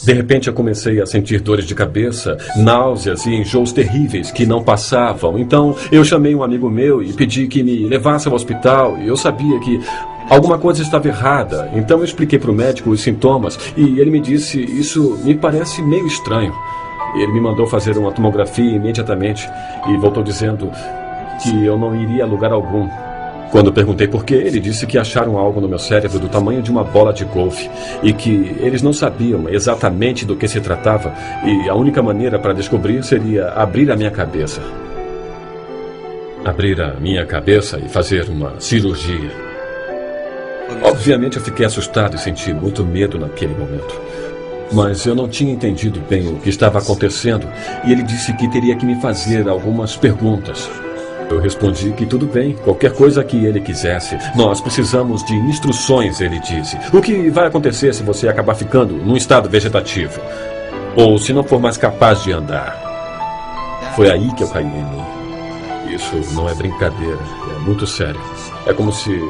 de repente eu comecei a sentir dores de cabeça, náuseas e enjoos terríveis que não passavam. Então eu chamei um amigo meu e pedi que me levasse ao hospital e eu sabia que alguma coisa estava errada. Então eu expliquei para o médico os sintomas e ele me disse: isso me parece meio estranho. Ele me mandou fazer uma tomografia imediatamente e voltou dizendo que eu não iria a lugar algum. Quando perguntei por quê, ele disse que acharam algo no meu cérebro do tamanho de uma bola de golfe e que eles não sabiam exatamente do que se tratava e a única maneira para descobrir seria abrir a minha cabeça. Abrir a minha cabeça e fazer uma cirurgia. Obviamente eu fiquei assustado e senti muito medo naquele momento. Mas eu não tinha entendido bem o que estava acontecendo e ele disse que teria que me fazer algumas perguntas. Eu respondi que tudo bem, qualquer coisa que ele quisesse. Nós precisamos de instruções, ele disse. O que vai acontecer se você acabar ficando num estado vegetativo? Ou se não for mais capaz de andar? Foi aí que eu caí em mim. Isso não é brincadeira, é muito sério. É como se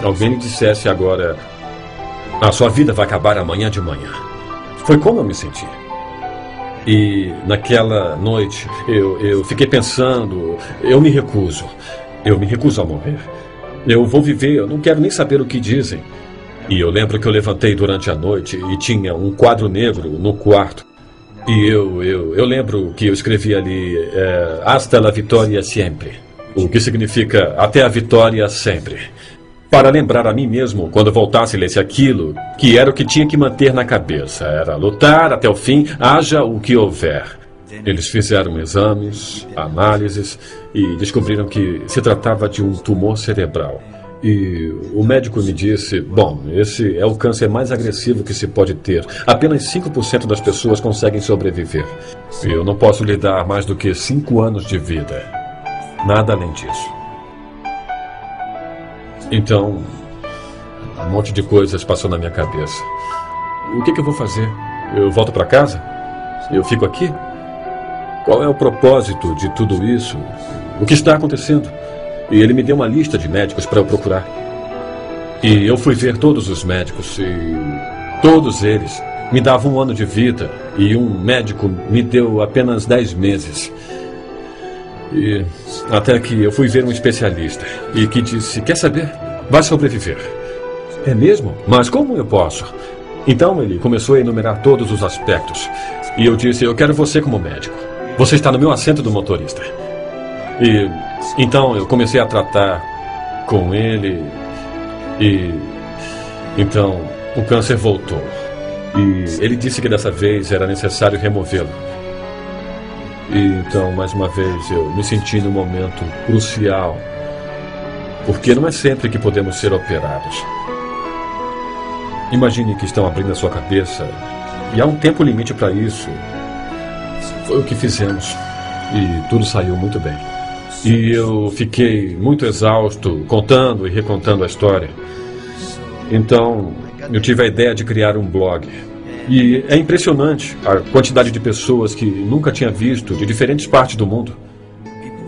alguém lhe dissesse agora: a sua vida vai acabar amanhã de manhã. Foi como eu me senti. E naquela noite eu fiquei pensando: eu me recuso a morrer. Eu vou viver, eu não quero nem saber o que dizem. E eu lembro que eu levantei durante a noite e tinha um quadro negro no quarto. E eu lembro que eu escrevi ali Hasta la vitória sempre, o que significa até a vitória sempre. Para lembrar a mim mesmo, quando voltasse e lesse aquilo, que era o que tinha que manter na cabeça. Era lutar até o fim, haja o que houver. Eles fizeram exames, análises e descobriram que se tratava de um tumor cerebral. E o médico me disse: bom, esse é o câncer mais agressivo que se pode ter. Apenas 5% das pessoas conseguem sobreviver. Eu não posso lhe dar mais do que 5 anos de vida. Nada além disso. Então, um monte de coisas passou na minha cabeça. O que eu vou fazer? Eu volto para casa? Eu fico aqui? Qual é o propósito de tudo isso? O que está acontecendo? E ele me deu uma lista de médicos para eu procurar. E eu fui ver todos os médicos e todos eles me davam 1 ano de vida e um médico me deu apenas 10 meses. E até que eu fui ver um especialista e que disse: quer saber? Vai sobreviver. É mesmo? Mas como eu posso? Então ele começou a enumerar todos os aspectos. E eu disse: eu quero você como médico. Você está no meu assento do motorista. E então eu comecei a tratar com ele. E então o câncer voltou. E ele disse que dessa vez era necessário removê-lo. E então, mais uma vez, eu me senti num momento crucial, porque não é sempre que podemos ser operados. Imagine que estão abrindo a sua cabeça e há um tempo limite para isso. Foi o que fizemos e tudo saiu muito bem. E eu fiquei muito exausto contando e recontando a história. Então, eu tive a ideia de criar um blog. E é impressionante a quantidade de pessoas que nunca tinha visto de diferentes partes do mundo.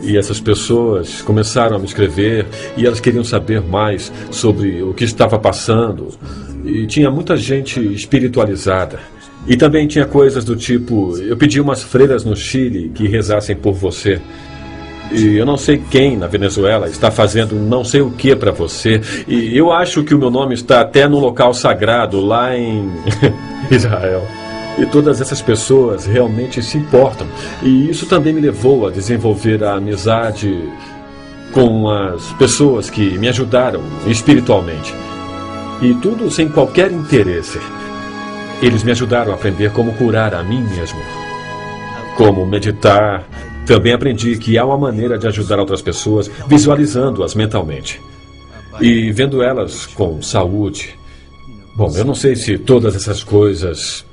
E essas pessoas começaram a me escrever e elas queriam saber mais sobre o que estava passando. E tinha muita gente espiritualizada. E também tinha coisas do tipo: eu pedi umas freiras no Chile que rezassem por você. E eu não sei quem na Venezuela está fazendo não sei o que para você. E eu acho que o meu nome está até num local sagrado lá em Israel. E todas essas pessoas realmente se importam. E isso também me levou a desenvolver a amizade com as pessoas que me ajudaram espiritualmente. E tudo sem qualquer interesse. Eles me ajudaram a aprender como curar a mim mesmo. Como meditar. Também aprendi que há uma maneira de ajudar outras pessoas visualizando-as mentalmente. E vendo elas com saúde. Bom, eu não sei se todas essas coisas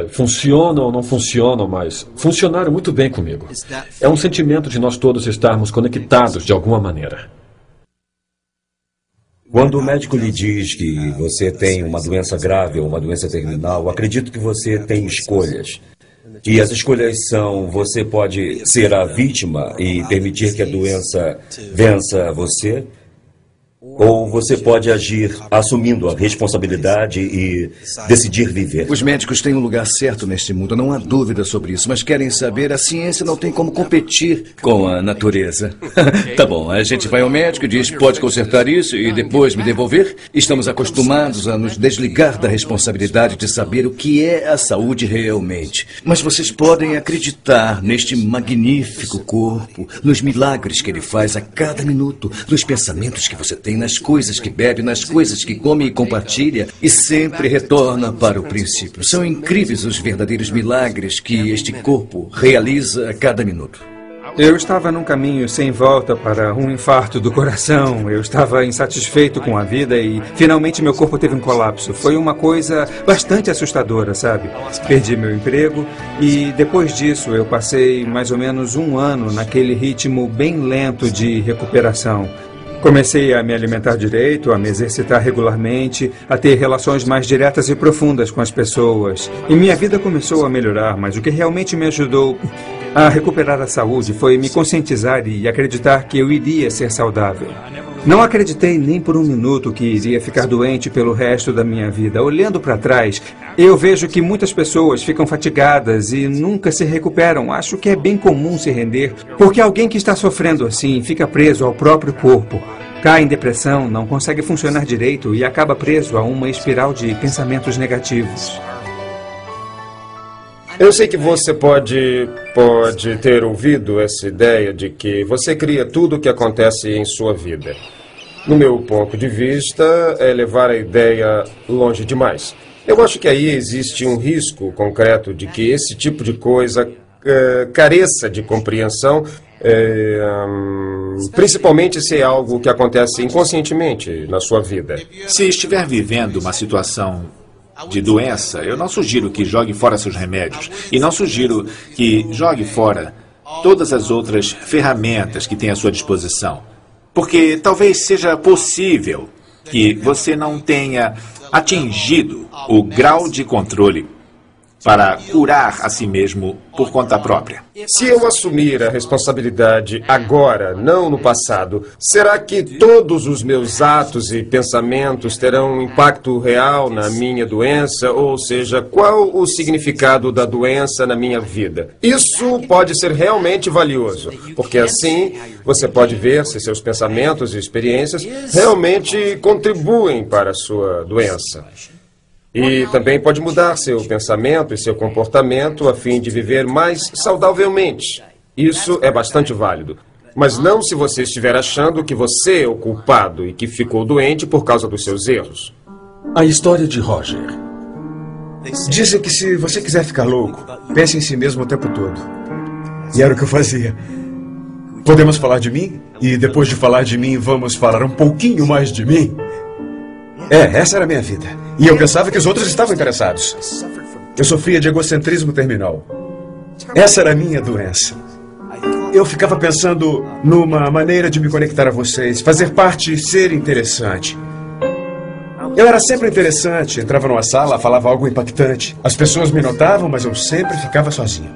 funcionam ou não funcionam, mas funcionaram muito bem comigo. É um sentimento de nós todos estarmos conectados de alguma maneira. Quando o médico lhe diz que você tem uma doença grave ou uma doença terminal, acredito que você tem escolhas. E as escolhas são: você pode ser a vítima e permitir que a doença vença você, Ou você pode agir assumindo a responsabilidade e decidir viver. Os médicos têm um lugar certo neste mundo, não há dúvida sobre isso. Mas querem saber, a ciência não tem como competir com a natureza. Tá bom, a gente vai ao médico e diz, pode consertar isso e depois me devolver? Estamos acostumados a nos desligar da responsabilidade de saber o que é a saúde realmente. Mas vocês podem acreditar neste magnífico corpo, nos milagres que ele faz a cada minuto, nos pensamentos que você tem, nas coisas que bebe, nas coisas que come e compartilha, e sempre retorna para o princípio. São incríveis os verdadeiros milagres que este corpo realiza a cada minuto. Eu estava num caminho sem volta para um infarto do coração. Eu estava insatisfeito com a vida e finalmente meu corpo teve um colapso. Foi uma coisa bastante assustadora, sabe? Perdi meu emprego e depois disso eu passei mais ou menos 1 ano naquele ritmo bem lento de recuperação. Comecei a me alimentar direito, a me exercitar regularmente, a ter relações mais diretas e profundas com as pessoas. E minha vida começou a melhorar, mas o que realmente me ajudou a recuperar a saúde foi me conscientizar e acreditar que eu iria ser saudável. Não acreditei nem por um minuto que iria ficar doente pelo resto da minha vida. Olhando para trás, eu vejo que muitas pessoas ficam fatigadas e nunca se recuperam. Acho que é bem comum se render, porque alguém que está sofrendo assim fica preso ao próprio corpo. Cai em depressão, não consegue funcionar direito e acaba preso a uma espiral de pensamentos negativos. Eu sei que você pode ter ouvido essa ideia de que você cria tudo o que acontece em sua vida. No meu ponto de vista, é levar a ideia longe demais. Eu acho que aí existe um risco concreto de que esse tipo de coisa careça de compreensão, principalmente se é algo que acontece inconscientemente na sua vida. Se estiver vivendo uma situação de doença, eu não sugiro que jogue fora seus remédios e não sugiro que jogue fora todas as outras ferramentas que tem à sua disposição, porque talvez seja possível que você não tenha atingido o grau de controle para curar a si mesmo por conta própria. Se eu assumir a responsabilidade agora, não no passado, será que todos os meus atos e pensamentos terão um impacto real na minha doença? Ou seja, qual o significado da doença na minha vida? Isso pode ser realmente valioso, porque assim você pode ver se seus pensamentos e experiências realmente contribuem para a sua doença. E também pode mudar seu pensamento e seu comportamento a fim de viver mais saudavelmente. Isso é bastante válido. Mas não se você estiver achando que você é o culpado e que ficou doente por causa dos seus erros. A história de Roger. Dizem que se você quiser ficar louco, pense em si mesmo o tempo todo. E era o que eu fazia. Podemos falar de mim? E depois de falar de mim, vamos falar um pouquinho mais de mim? Essa era a minha vida. E eu pensava que os outros estavam interessados. Eu sofria de egocentrismo terminal. Essa era a minha doença. Eu ficava pensando numa maneira de me conectar a vocês, fazer parte e ser interessante. Eu era sempre interessante, entrava numa sala, falava algo impactante. As pessoas me notavam, mas eu sempre ficava sozinho.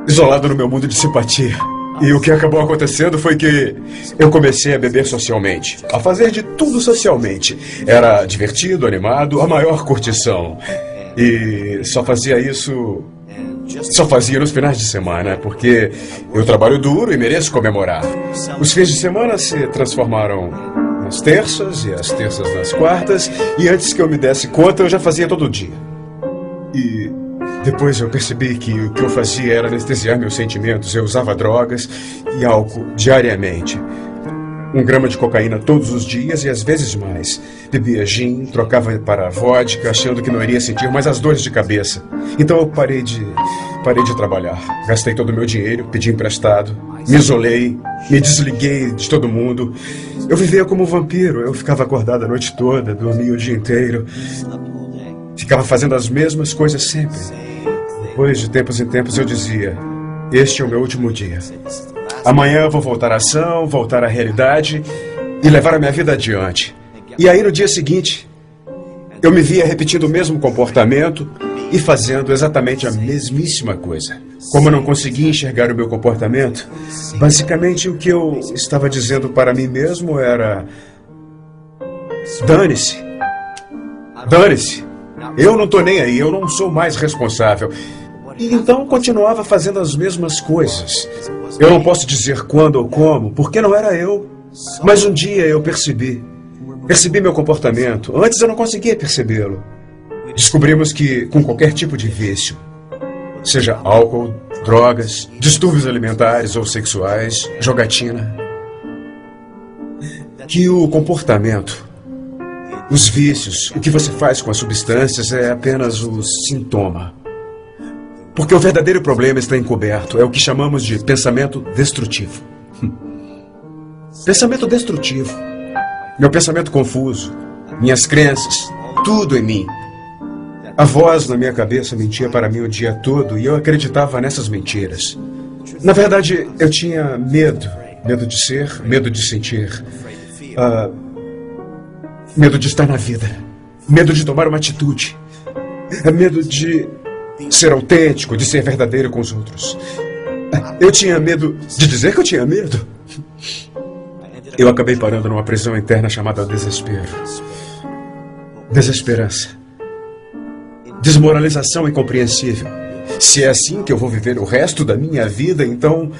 Isolado no meu mundo de simpatia. E o que acabou acontecendo foi que eu comecei a beber socialmente, a fazer de tudo socialmente. Era divertido, animado, a maior curtição. E só fazia nos finais de semana, porque eu trabalho duro e mereço comemorar. Os fins de semana se transformaram nas terças e as terças nas quartas, e antes que eu me desse conta, eu já fazia todo dia. E depois eu percebi que o que eu fazia era anestesiar meus sentimentos. Eu usava drogas e álcool diariamente. 1 grama de cocaína todos os dias e às vezes mais. Bebia gin, trocava para vodka, achando que não iria sentir mais as dores de cabeça. Então eu parei de trabalhar. Gastei todo o meu dinheiro, pedi emprestado, me isolei, me desliguei de todo mundo. Eu vivia como um vampiro. Eu ficava acordado a noite toda, dormia o dia inteiro. Ficava fazendo as mesmas coisas sempre. Depois de tempos em tempos eu dizia, este é o meu último dia. Amanhã eu vou voltar à ação, voltar à realidade e levar a minha vida adiante. E aí no dia seguinte, eu me via repetindo o mesmo comportamento e fazendo exatamente a mesmíssima coisa. Como eu não conseguia enxergar o meu comportamento, basicamente o que eu estava dizendo para mim mesmo era: Dane-se. Dane-se. Eu não tô nem aí, eu não sou mais responsável. E então continuava fazendo as mesmas coisas. Eu não posso dizer quando ou como, porque não era eu. Mas um dia eu percebi. Percebi meu comportamento. Antes eu não conseguia percebê-lo. Descobrimos que com qualquer tipo de vício, seja álcool, drogas, distúrbios alimentares ou sexuais, jogatina, que o comportamento, os vícios, o que você faz com as substâncias é apenas o sintoma. Porque o verdadeiro problema está encoberto. É o que chamamos de pensamento destrutivo. Pensamento destrutivo. Meu pensamento confuso, minhas crenças, tudo em mim. A voz na minha cabeça mentia para mim o dia todo e eu acreditava nessas mentiras. Na verdade, eu tinha medo. Medo de ser, medo de sentir. Medo de estar na vida. Medo de tomar uma atitude. Medo de ser autêntico, de ser verdadeiro com os outros. Eu tinha medo de dizer que eu tinha medo. Eu acabei parando numa prisão interna chamada desespero. Desesperança. Desmoralização incompreensível. Se é assim que eu vou viver o resto da minha vida, então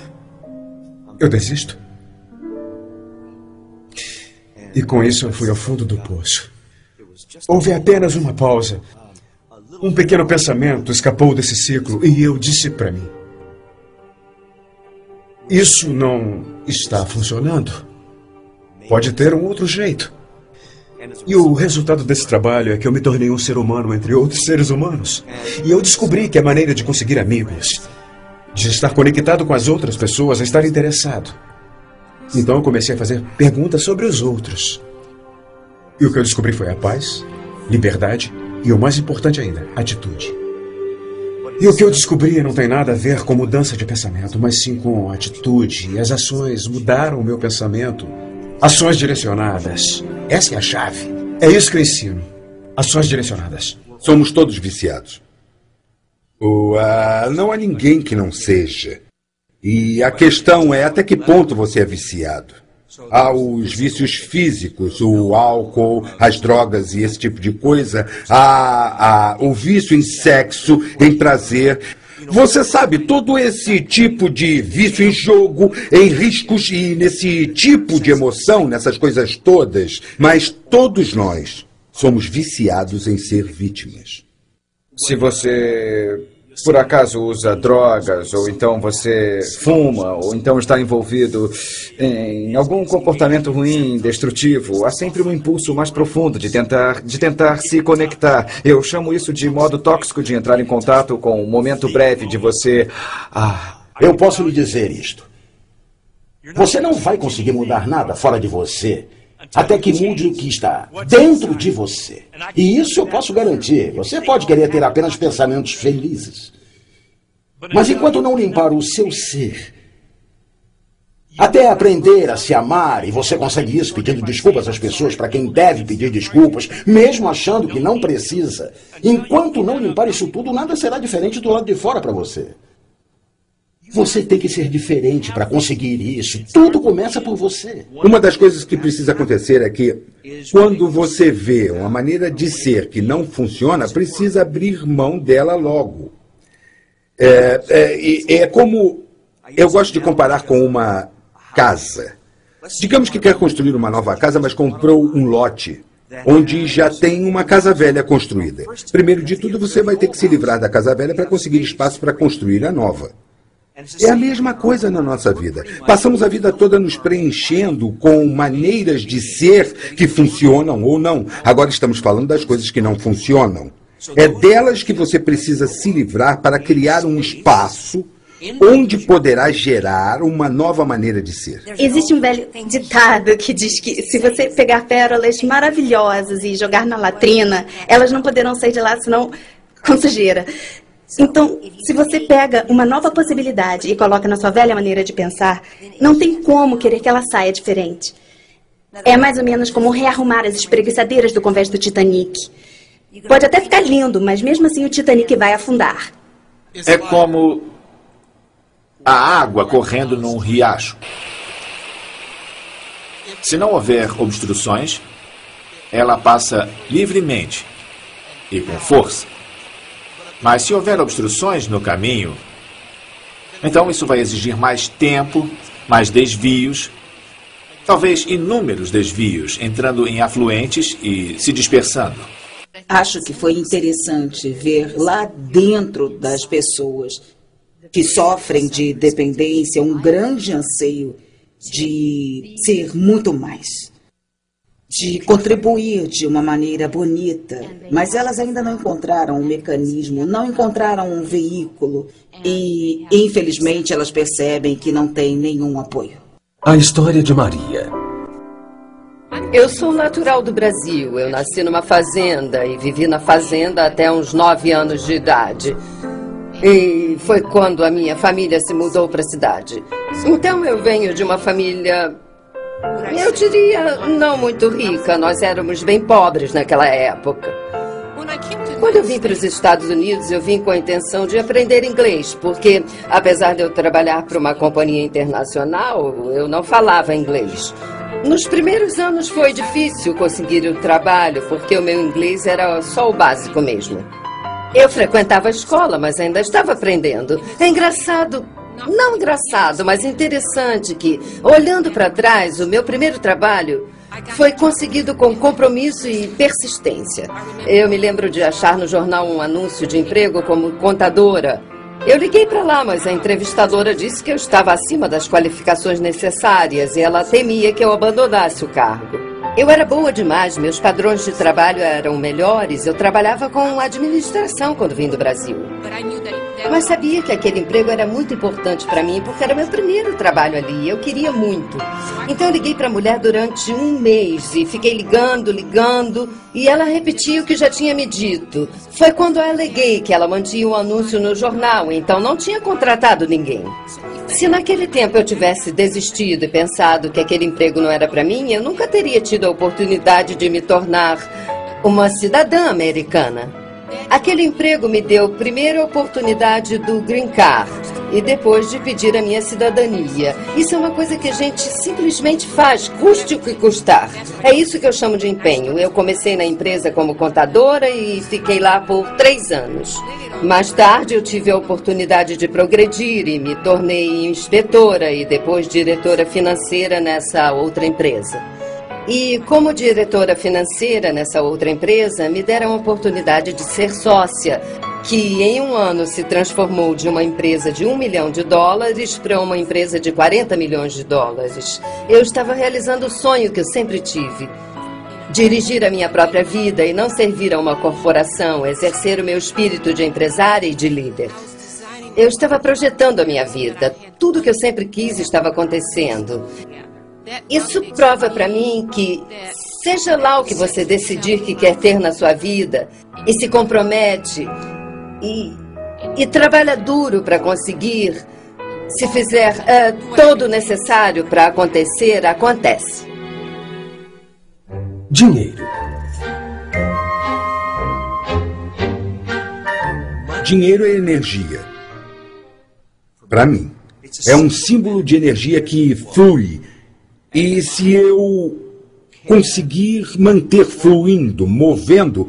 eu desisto. E com isso eu fui ao fundo do poço. Houve apenas uma pausa. Um pequeno pensamento escapou desse ciclo e eu disse para mim: isso não está funcionando. Pode ter um outro jeito. E o resultado desse trabalho é que eu me tornei um ser humano entre outros seres humanos. E eu descobri que a maneira de conseguir amigos, de estar conectado com as outras pessoas, é estar interessado. Então eu comecei a fazer perguntas sobre os outros. E o que eu descobri foi a paz, liberdade e, o mais importante ainda, atitude. E o que eu descobri não tem nada a ver com mudança de pensamento, mas sim com atitude. E as ações mudaram o meu pensamento. Ações direcionadas. Essa é a chave. É isso que eu ensino. Ações direcionadas. Somos todos viciados. Não há ninguém que não seja. E a questão é até que ponto você é viciado. Há os vícios físicos, o álcool, as drogas e esse tipo de coisa. Há o vício em sexo, em prazer. Você sabe, todo esse tipo de vício em jogo, em riscos e nesse tipo de emoção, nessas coisas todas. Mas todos nós somos viciados em ser vítimas. Se você, por acaso, usa drogas, ou então você fuma, ou então está envolvido em algum comportamento ruim, destrutivo, há sempre um impulso mais profundo de tentar se conectar. Eu chamo isso de modo tóxico de entrar em contato com um momento breve de você... Eu posso lhe dizer isto. Você não vai conseguir mudar nada fora de você até que mude o que está dentro de você. E isso eu posso garantir. Você pode querer ter apenas pensamentos felizes. Mas enquanto não limpar o seu ser, até aprender a se amar, e você consegue isso pedindo desculpas às pessoas para quem deve pedir desculpas, mesmo achando que não precisa, enquanto não limpar isso tudo, nada será diferente do lado de fora para você. Você tem que ser diferente para conseguir isso. Tudo começa por você. Uma das coisas que precisa acontecer é que, quando você vê uma maneira de ser que não funciona, precisa abrir mão dela logo. É como... Eu gosto de comparar com uma casa. Digamos que quer construir uma nova casa, mas comprou um lote onde já tem uma casa velha construída. Primeiro de tudo, você vai ter que se livrar da casa velha para conseguir espaço para construir a nova. É a mesma coisa na nossa vida. Passamos a vida toda nos preenchendo com maneiras de ser que funcionam ou não. Agora estamos falando das coisas que não funcionam. É delas que você precisa se livrar para criar um espaço onde poderá gerar uma nova maneira de ser. Existe um velho ditado que diz que se você pegar pérolas maravilhosas e jogar na latrina, elas não poderão sair de lá senão com sujeira. Então, se você pega uma nova possibilidade e coloca na sua velha maneira de pensar, não tem como querer que ela saia diferente. É mais ou menos como rearrumar as espreguiçadeiras do convés do Titanic. Pode até ficar lindo, mas mesmo assim o Titanic vai afundar. É como a água correndo num riacho. Se não houver obstruções, ela passa livremente e com força. Mas se houver obstruções no caminho, então isso vai exigir mais tempo, mais desvios, talvez inúmeros desvios, entrando em afluentes e se dispersando. Acho que foi interessante ver lá dentro das pessoas que sofrem de dependência um grande anseio de ser muito mais, de contribuir de uma maneira bonita, mas elas ainda não encontraram um mecanismo, não encontraram um veículo e, infelizmente, elas percebem que não têm nenhum apoio. A história de Maria. Eu sou natural do Brasil. Eu nasci numa fazenda e vivi na fazenda até uns 9 anos de idade. E foi quando a minha família se mudou para a cidade. Então eu venho de uma família, eu diria, não muito rica. Nós éramos bem pobres naquela época. Quando eu vim para os Estados Unidos, eu vim com a intenção de aprender inglês, porque apesar de eu trabalhar para uma companhia internacional, eu não falava inglês. Nos primeiros anos foi difícil conseguir o trabalho, porque o meu inglês era só o básico mesmo. Eu frequentava a escola, mas ainda estava aprendendo. É engraçado, não engraçado, mas interessante que, olhando para trás, o meu primeiro trabalho foi conseguido com compromisso e persistência. Eu me lembro de achar no jornal um anúncio de emprego como contadora. Eu liguei para lá, mas a entrevistadora disse que eu estava acima das qualificações necessárias e ela temia que eu abandonasse o cargo. Eu era boa demais, meus padrões de trabalho eram melhores, eu trabalhava com administração quando vim do Brasil. Mas sabia que aquele emprego era muito importante para mim, porque era meu primeiro trabalho ali, eu queria muito. Então eu liguei para a mulher durante 1 mês e fiquei ligando, e ela repetia o que já tinha me dito. Foi quando eu aleguei que ela mantinha o anúncio no jornal, então não tinha contratado ninguém. Se naquele tempo eu tivesse desistido e pensado que aquele emprego não era para mim, eu nunca teria tido a oportunidade de me tornar uma cidadã americana. Aquele emprego me deu primeiro a oportunidade do Green Card e depois de pedir a minha cidadania. Isso é uma coisa que a gente simplesmente faz, custe o que custar. É isso que eu chamo de empenho. Eu comecei na empresa como contadora e fiquei lá por 3 anos. Mais tarde eu tive a oportunidade de progredir e me tornei inspetora e depois diretora financeira nessa outra empresa. E como diretora financeira nessa outra empresa, me deram a oportunidade de ser sócia, que em 1 ano se transformou de uma empresa de $1 milhão para uma empresa de $40 milhões. Eu estava realizando o sonho que eu sempre tive. Dirigir a minha própria vida e não servir a uma corporação, exercer o meu espírito de empresária e de líder. Eu estava projetando a minha vida. Tudo que eu sempre quis estava acontecendo. Isso prova para mim que, seja lá o que você decidir que quer ter na sua vida, e se compromete, e trabalha duro para conseguir, se fizer todo o necessário para acontecer, acontece. Dinheiro. Dinheiro é energia. Para mim, é um símbolo de energia que flui. E se eu conseguir manter fluindo, movendo,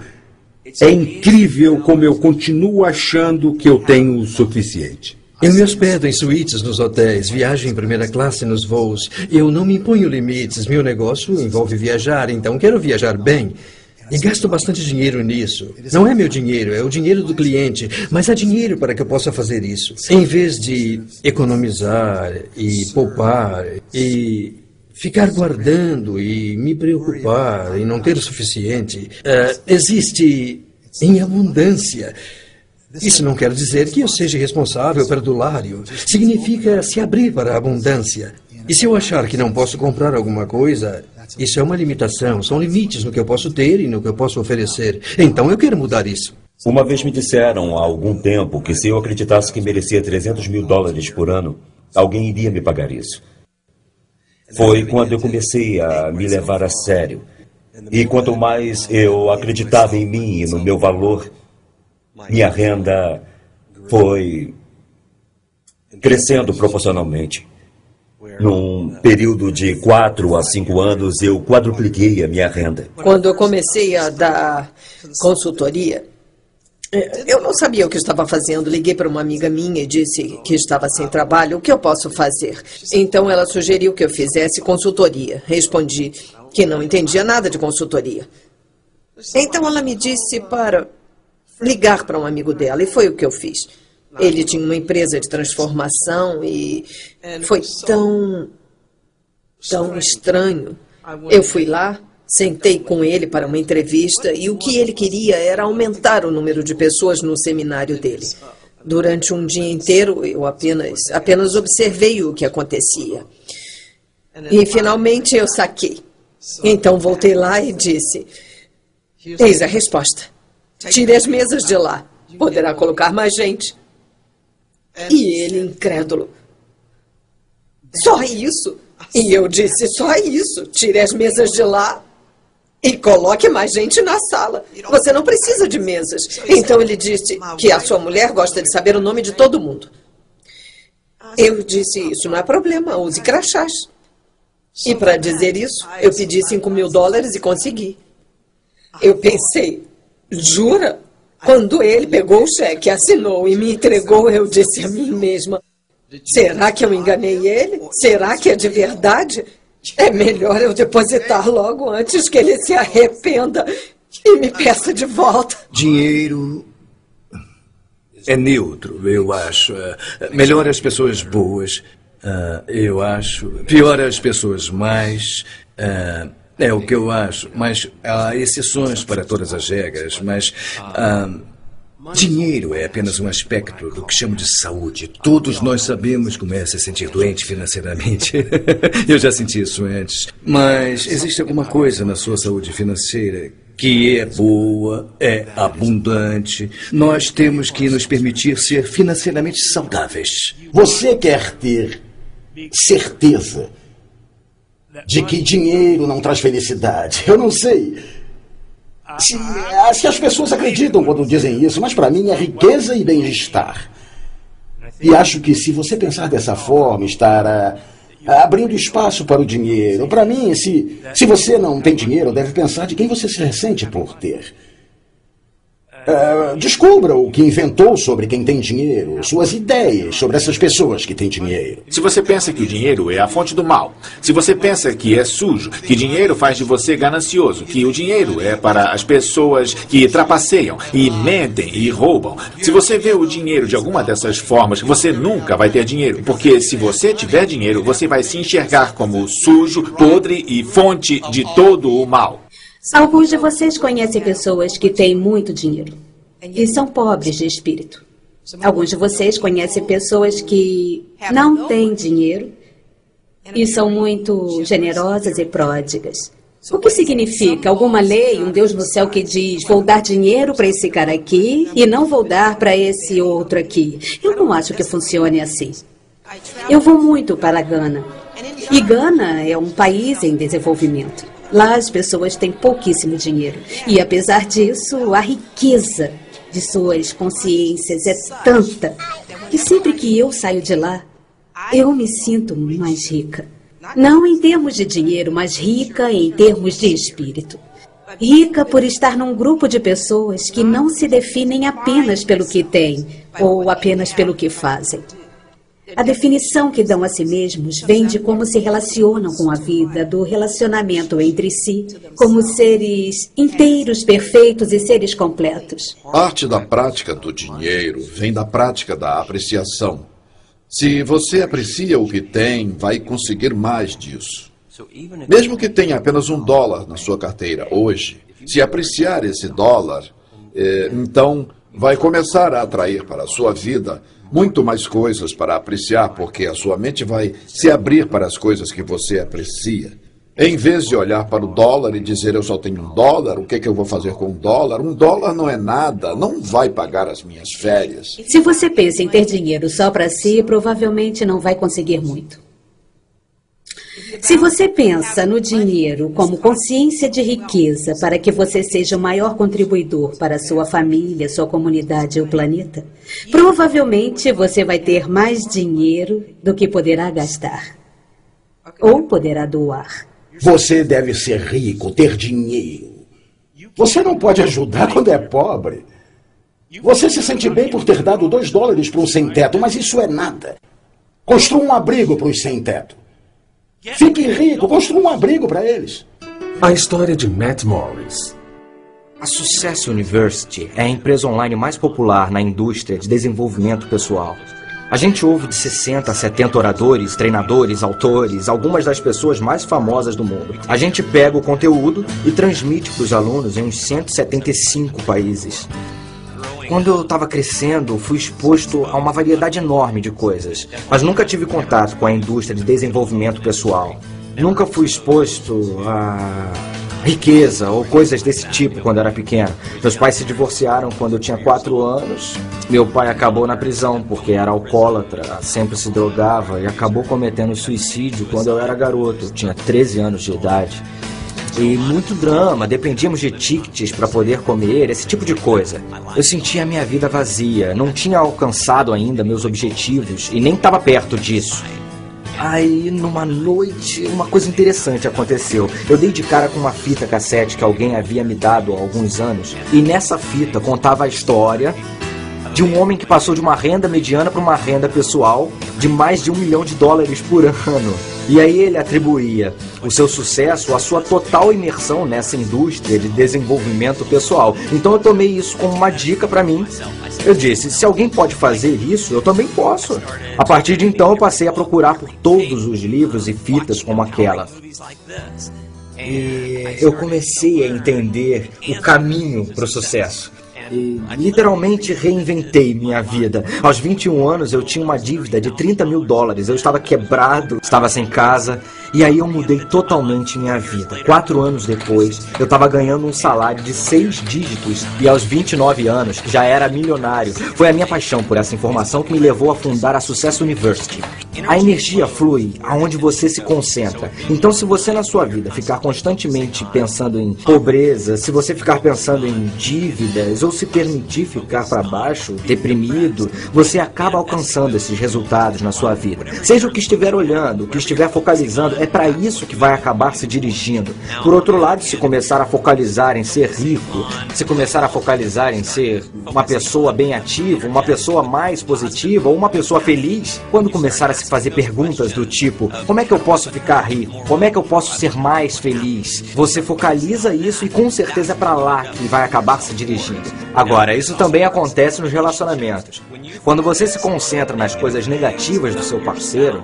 é incrível como eu continuo achando que eu tenho o suficiente. Eu me hospedo em suítes nos hotéis, viajo em primeira classe nos voos. Eu não me imponho limites. Meu negócio envolve viajar, então quero viajar bem. E gasto bastante dinheiro nisso. Não é meu dinheiro, é o dinheiro do cliente. Mas há dinheiro para que eu possa fazer isso. Em vez de economizar e poupar e ficar guardando e me preocupar em não ter o suficiente, existe em abundância. Isso não quer dizer que eu seja responsável perdulário. Significa se abrir para a abundância. E se eu achar que não posso comprar alguma coisa, isso é uma limitação. São limites no que eu posso ter e no que eu posso oferecer. Então eu quero mudar isso. Uma vez me disseram há algum tempo que se eu acreditasse que merecia $300 mil por ano, alguém iria me pagar isso. Foi quando eu comecei a me levar a sério. E quanto mais eu acreditava em mim e no meu valor, minha renda foi crescendo proporcionalmente. Num período de 4 a 5 anos, eu quadrupliquei a minha renda. Quando eu comecei a dar consultoria, eu não sabia o que estava fazendo. Liguei para uma amiga minha e disse que estava sem trabalho. O que eu posso fazer? Então ela sugeriu que eu fizesse consultoria. Respondi que não entendia nada de consultoria. Então ela me disse para ligar para um amigo dela, e foi o que eu fiz. Ele tinha uma empresa de transformação e foi tão estranho. Eu fui lá, sentei com ele para uma entrevista e o que ele queria era aumentar o número de pessoas no seminário dele. Durante um dia inteiro, eu apenas observei o que acontecia. E finalmente eu saquei. Então voltei lá e disse: eis a resposta. Tire as mesas de lá. Poderá colocar mais gente. E ele, incrédulo: só isso? E eu disse: só isso. Tire as mesas de lá e coloque mais gente na sala. Você não precisa de mesas. Então ele disse que a sua mulher gosta de saber o nome de todo mundo. Eu disse: isso não é problema, use crachás. E para dizer isso, eu pedi $5.000 e consegui. Eu pensei: jura? Quando ele pegou o cheque, assinou e me entregou, eu disse a mim mesma: será que eu enganei ele? Será que é de verdade? É melhor eu depositar logo antes que ele se arrependa e me peça de volta. Dinheiro é neutro, eu acho. Melhor as pessoas boas, eu acho. Pior as pessoas mais. É o que eu acho, mas há exceções para todas as regras, mas dinheiro é apenas um aspecto do que chamo de saúde. Todos nós sabemos como é se sentir doente financeiramente. Eu já senti isso antes. Mas existe alguma coisa na sua saúde financeira que é boa, é abundante. Nós temos que nos permitir ser financeiramente saudáveis. Você quer ter certeza de que dinheiro não traz felicidade? Eu não sei. Acho que as pessoas acreditam quando dizem isso, mas para mim é riqueza e bem-estar. E acho que se você pensar dessa forma, estar abrindo espaço para o dinheiro. Para mim, se você não tem dinheiro, deve pensar de quem você se ressente por ter. Descubra o que inventou sobre quem tem dinheiro, suas ideias sobre essas pessoas que têm dinheiro. Se você pensa que o dinheiro é a fonte do mal, se você pensa que é sujo, que dinheiro faz de você ganancioso, que o dinheiro é para as pessoas que trapaceiam e mentem e roubam, se você vê o dinheiro de alguma dessas formas, você nunca vai ter dinheiro, porque se você tiver dinheiro, você vai se enxergar como sujo, podre e fonte de todo o mal. Alguns de vocês conhecem pessoas que têm muito dinheiro e são pobres de espírito. Alguns de vocês conhecem pessoas que não têm dinheiro e são muito generosas e pródigas. O que significa? Alguma lei, um Deus no céu que diz: vou dar dinheiro para esse cara aqui e não vou dar para esse outro aqui. Eu não acho que funcione assim. Eu vou muito para Gana. E Gana é um país em desenvolvimento. Lá as pessoas têm pouquíssimo dinheiro. E apesar disso, a riqueza de suas consciências é tanta que sempre que eu saio de lá, eu me sinto mais rica. Não em termos de dinheiro, mas rica em termos de espírito. Rica por estar num grupo de pessoas que não se definem apenas pelo que têm ou apenas pelo que fazem. A definição que dão a si mesmos vem de como se relacionam com a vida, do relacionamento entre si, como seres inteiros, perfeitos e seres completos. Parte da prática do dinheiro vem da prática da apreciação. Se você aprecia o que tem, vai conseguir mais disso. Mesmo que tenha apenas $1 na sua carteira hoje, se apreciar esse dólar, então vai começar a atrair para a sua vida muito mais coisas para apreciar, porque a sua mente vai se abrir para as coisas que você aprecia. Em vez de olhar para o dólar e dizer: eu só tenho $1, o que eu vou fazer com $1? $1 não é nada, não vai pagar as minhas férias. Se você pensa em ter dinheiro só para si, provavelmente não vai conseguir muito. Se você pensa no dinheiro como consciência de riqueza para que você seja o maior contribuidor para a sua família, sua comunidade e o planeta, provavelmente você vai ter mais dinheiro do que poderá gastar. Ou poderá doar. Você deve ser rico, ter dinheiro. Você não pode ajudar quando é pobre. Você se sente bem por ter dado $2 para um sem-teto, mas isso é nada. Construa um abrigo para os sem-teto. Fique rico, construa um abrigo para eles. A história de Matt Morris. A Success University é a empresa online mais popular na indústria de desenvolvimento pessoal. A gente ouve de 60 a 70 oradores, treinadores, autores, algumas das pessoas mais famosas do mundo. A gente pega o conteúdo e transmite para os alunos em uns 175 países. Quando eu estava crescendo, fui exposto a uma variedade enorme de coisas, mas nunca tive contato com a indústria de desenvolvimento pessoal. Nunca fui exposto a riqueza ou coisas desse tipo quando era pequeno. Meus pais se divorciaram quando eu tinha 4 anos. Meu pai acabou na prisão porque era alcoólatra, sempre se drogava e acabou cometendo suicídio quando eu era garoto. Eu tinha 13 anos de idade. E muito drama, dependíamos de tickets para poder comer, esse tipo de coisa. Eu sentia a minha vida vazia, não tinha alcançado ainda meus objetivos e nem estava perto disso. Aí, numa noite, uma coisa interessante aconteceu. Eu dei de cara com uma fita cassete que alguém havia me dado há alguns anos. E nessa fita contava a história de um homem que passou de uma renda mediana para uma renda pessoal de mais de $1 milhão por ano. E aí ele atribuía o seu sucesso à sua total imersão nessa indústria de desenvolvimento pessoal. Então eu tomei isso como uma dica para mim. Eu disse, se alguém pode fazer isso, eu também posso. A partir de então eu passei a procurar por todos os livros e fitas como aquela. E eu comecei a entender o caminho para o sucesso. E literalmente reinventei minha vida. Aos 21 anos eu tinha uma dívida de $30 mil. Eu estava quebrado, estava sem casa. E aí eu mudei totalmente minha vida. 4 anos depois, eu estava ganhando um salário de 6 dígitos. E aos 29 anos, já era milionário. Foi a minha paixão por essa informação que me levou a fundar a Success University. A energia flui aonde você se concentra. Então, se você na sua vida ficar constantemente pensando em pobreza, se você ficar pensando em dívidas, ou se permitir ficar para baixo, deprimido, você acaba alcançando esses resultados na sua vida. Seja o que estiver olhando, o que estiver focalizando, é para isso que vai acabar se dirigindo. Por outro lado, se começar a focalizar em ser rico, se começar a focalizar em ser uma pessoa bem ativa, uma pessoa mais positiva, ou uma pessoa feliz, quando começar a se fazer perguntas do tipo, como é que eu posso ficar rico? Como é que eu posso ser mais feliz? Você focaliza isso e com certeza é para lá que vai acabar se dirigindo. Agora, isso também acontece nos relacionamentos. Quando você se concentra nas coisas negativas do seu parceiro,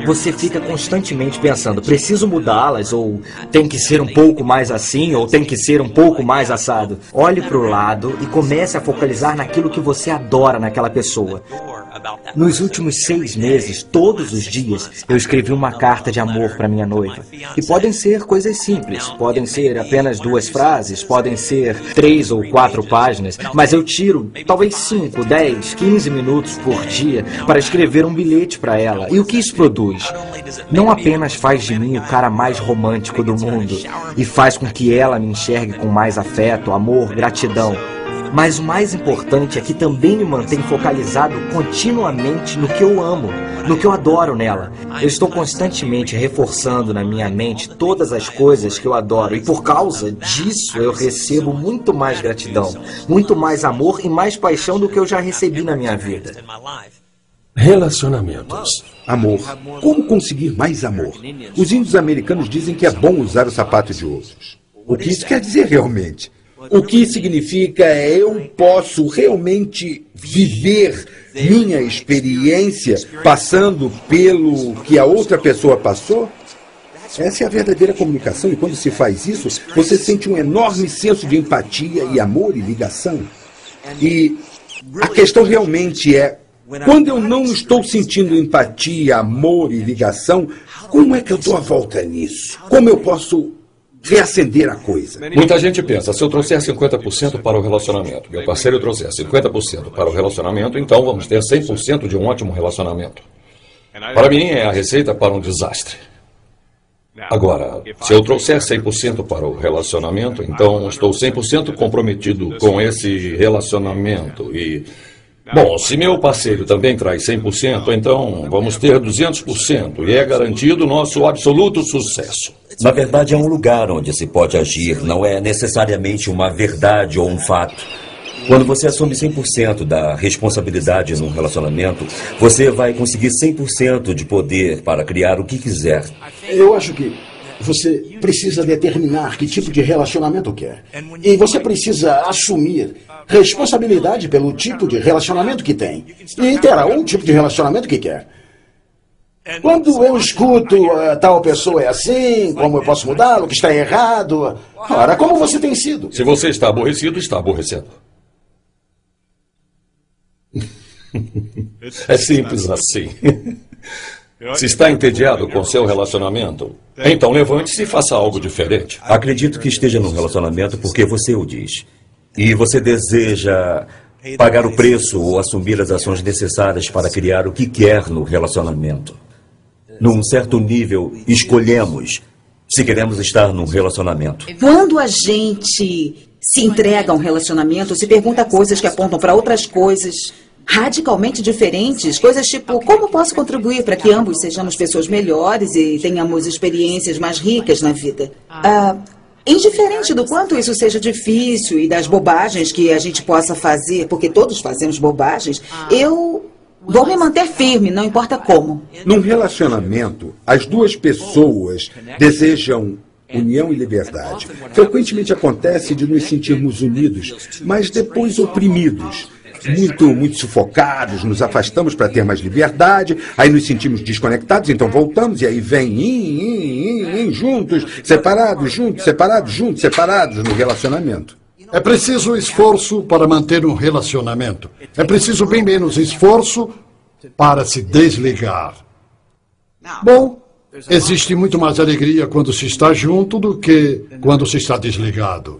você fica constantemente pensando, preciso mudá-las, ou tem que ser um pouco mais assim, ou tem que ser um pouco mais assado. Olhe para o lado e comece a focalizar naquilo que você adora naquela pessoa. Nos últimos 6 meses, todos os dias, eu escrevi uma carta de amor para minha noiva. E podem ser coisas simples, podem ser apenas 2 frases, podem ser 3 ou 4 páginas, mas eu tiro talvez 5, 10, 15 minutos por dia para escrever um bilhete para ela. E o que isso produz? Não apenas faz de mim o cara mais romântico do mundo e faz com que ela me enxergue com mais afeto, amor, gratidão, mas o mais importante é que também me mantém focalizado continuamente no que eu amo, no que eu adoro nela. Eu estou constantemente reforçando na minha mente todas as coisas que eu adoro e por causa disso eu recebo muito mais gratidão, muito mais amor e mais paixão do que eu já recebi na minha vida. Relacionamentos. Amor. Como conseguir mais amor? Os índios americanos dizem que é bom usar o sapato de outros. O que isso quer dizer realmente? O que significa é eu posso realmente viver minha experiência passando pelo que a outra pessoa passou? Essa é a verdadeira comunicação e quando se faz isso, você sente um enorme senso de empatia e amor e ligação. E a questão realmente é, quando eu não estou sentindo empatia, amor e ligação, como é que eu dou a volta nisso? Como eu posso reacender a coisa? Muita gente pensa, se eu trouxer 50% para o relacionamento, meu parceiro trouxer 50% para o relacionamento, então vamos ter 100% de um ótimo relacionamento. Para mim, é a receita para um desastre. Agora, se eu trouxer 100% para o relacionamento, então estou 100% comprometido com esse relacionamento e Bom, se meu parceiro também traz 100%, então vamos ter 200% e é garantido nosso absoluto sucesso. Na verdade, é um lugar onde se pode agir, não é necessariamente uma verdade ou um fato. Quando você assume 100% da responsabilidade num relacionamento, você vai conseguir 100% de poder para criar o que quiser. Eu acho que você precisa determinar que tipo de relacionamento quer. E você precisa assumir responsabilidade pelo tipo de relacionamento que tem. E terá um tipo de relacionamento que quer. Quando eu escuto tal pessoa é assim, como eu posso mudá-lo, que está errado. Ora, como você tem sido? Se você está aborrecido, está aborrecendo. É simples assim. Se está entediado com seu relacionamento, então levante-se e faça algo diferente. Acredito que esteja num relacionamento porque você o diz. E você deseja pagar o preço ou assumir as ações necessárias para criar o que quer no relacionamento. Num certo nível, escolhemos se queremos estar num relacionamento. Quando a gente se entrega a um relacionamento, se pergunta coisas que apontam para outras coisas radicalmente diferentes, coisas tipo, como posso contribuir para que ambos sejamos pessoas melhores e tenhamos experiências mais ricas na vida? Indiferente do quanto isso seja difícil e das bobagens que a gente possa fazer, porque todos fazemos bobagens, eu vou me manter firme, não importa como. Num relacionamento, as duas pessoas desejam união e liberdade. Frequentemente acontece de nos sentirmos unidos, mas depois oprimidos. Muito sufocados, nos afastamos para ter mais liberdade, aí nos sentimos desconectados, então voltamos e aí vem juntos, separados no relacionamento. É preciso esforço para manter um relacionamento. É preciso bem menos esforço para se desligar. Bom, existe muito mais alegria quando se está junto do que quando se está desligado.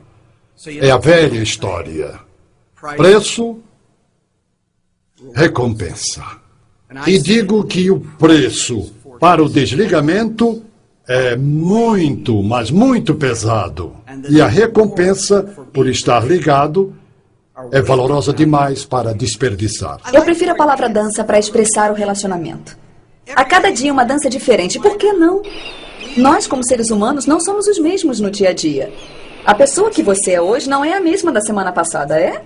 É a velha história. Preço, recompensa. E digo que o preço para o desligamento é muito, mas muito pesado. E a recompensa por estar ligado é valorosa demais para desperdiçar. Eu prefiro a palavra dança para expressar o relacionamento. A cada dia uma dança diferente. Por que não? Nós, como seres humanos, não somos os mesmos no dia a dia. A pessoa que você é hoje não é a mesma da semana passada, é?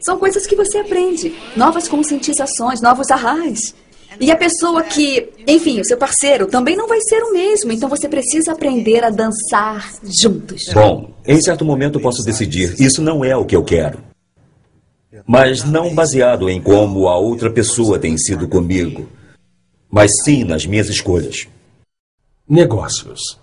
São coisas que você aprende. Novas conscientizações, novos arrais. E a pessoa que, enfim, o seu parceiro também não vai ser o mesmo. Então você precisa aprender a dançar juntos. Bom, em certo momento eu posso decidir, isso não é o que eu quero. Mas não baseado em como a outra pessoa tem sido comigo, mas sim nas minhas escolhas. Negócios.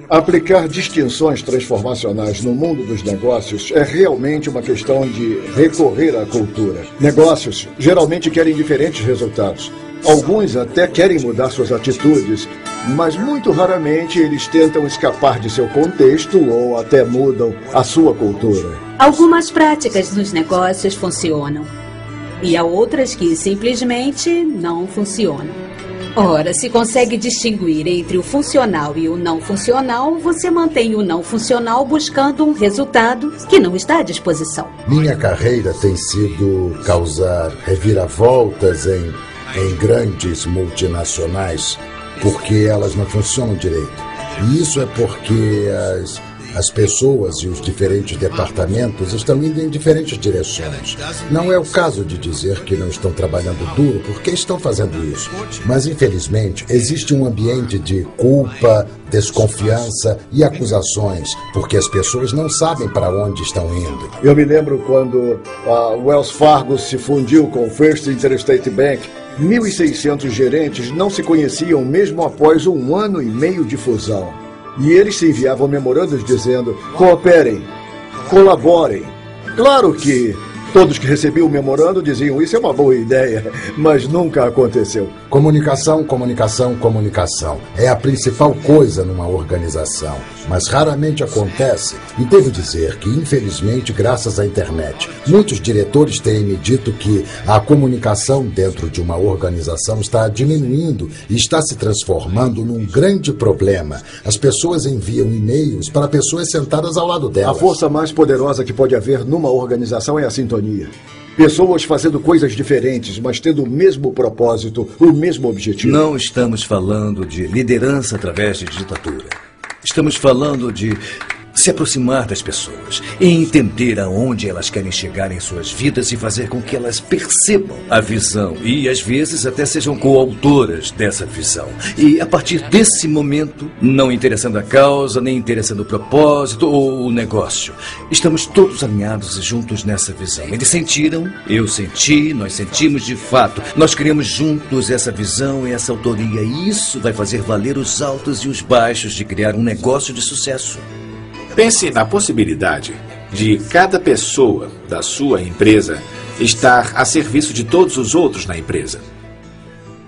Aplicar distinções transformacionais no mundo dos negócios é realmente uma questão de recorrer à cultura. Negócios geralmente querem diferentes resultados. Alguns até querem mudar suas atitudes, mas muito raramente eles tentam escapar de seu contexto ou até mudam a sua cultura. Algumas práticas nos negócios funcionam e há outras que simplesmente não funcionam. Ora, se consegue distinguir entre o funcional e o não funcional, você mantém o não funcional buscando um resultado que não está à disposição. Minha carreira tem sido causar reviravoltas em grandes multinacionais, porque elas não funcionam direito. E isso é porque as pessoas e os diferentes departamentos estão indo em diferentes direções. Não é o caso de dizer que não estão trabalhando duro, porque estão fazendo isso. Mas, infelizmente, existe um ambiente de culpa, desconfiança e acusações, porque as pessoas não sabem para onde estão indo. Eu me lembro quando a Wells Fargo se fundiu com o First Interstate Bank. 1.600 gerentes não se conheciam mesmo após 1 ano e meio de fusão. E eles se enviavam memorandos dizendo: cooperem, colaborem. Claro que todos que recebiam o memorando diziam: isso é uma boa ideia, mas nunca aconteceu. Comunicação, comunicação, comunicação. É a principal coisa numa organização, mas raramente acontece. E devo dizer que, infelizmente, graças à internet, muitos diretores têm me dito que a comunicação dentro de uma organização está diminuindo e está se transformando num grande problema. As pessoas enviam e-mails para pessoas sentadas ao lado delas. A força mais poderosa que pode haver numa organização é a sintonia. Pessoas fazendo coisas diferentes, mas tendo o mesmo propósito, o mesmo objetivo. Não estamos falando de liderança através de ditadura. Estamos falando de se aproximar das pessoas e entender aonde elas querem chegar em suas vidas e fazer com que elas percebam a visão e, às vezes, até sejam coautoras dessa visão. E, a partir desse momento, não interessando a causa, nem interessando o propósito ou o negócio, estamos todos alinhados e juntos nessa visão. Eles sentiram, eu senti, nós sentimos de fato. Nós criamos juntos essa visão e essa autoria. E isso vai fazer valer os altos e os baixos de criar um negócio de sucesso. Pense na possibilidade de cada pessoa da sua empresa estar a serviço de todos os outros na empresa.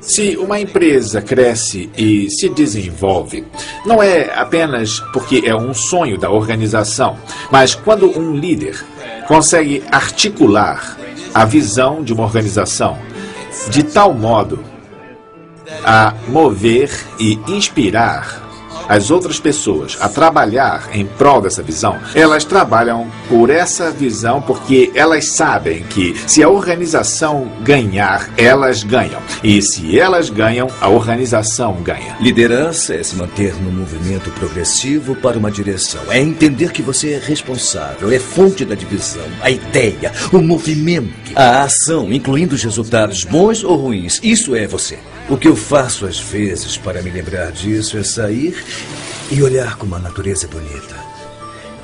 Se uma empresa cresce e se desenvolve, não é apenas porque é um sonho da organização, mas quando um líder consegue articular a visão de uma organização de tal modo a mover e inspirar as outras pessoas a trabalhar em prol dessa visão, elas trabalham por essa visão porque elas sabem que se a organização ganhar, elas ganham. E se elas ganham, a organização ganha. Liderança é se manter no movimento progressivo para uma direção. É entender que você é responsável, é fonte da divisão, a ideia, o movimento, a ação, incluindo os resultados bons ou ruins. Isso é você. O que eu faço às vezes para me lembrar disso é sair e olhar como a natureza é bonita.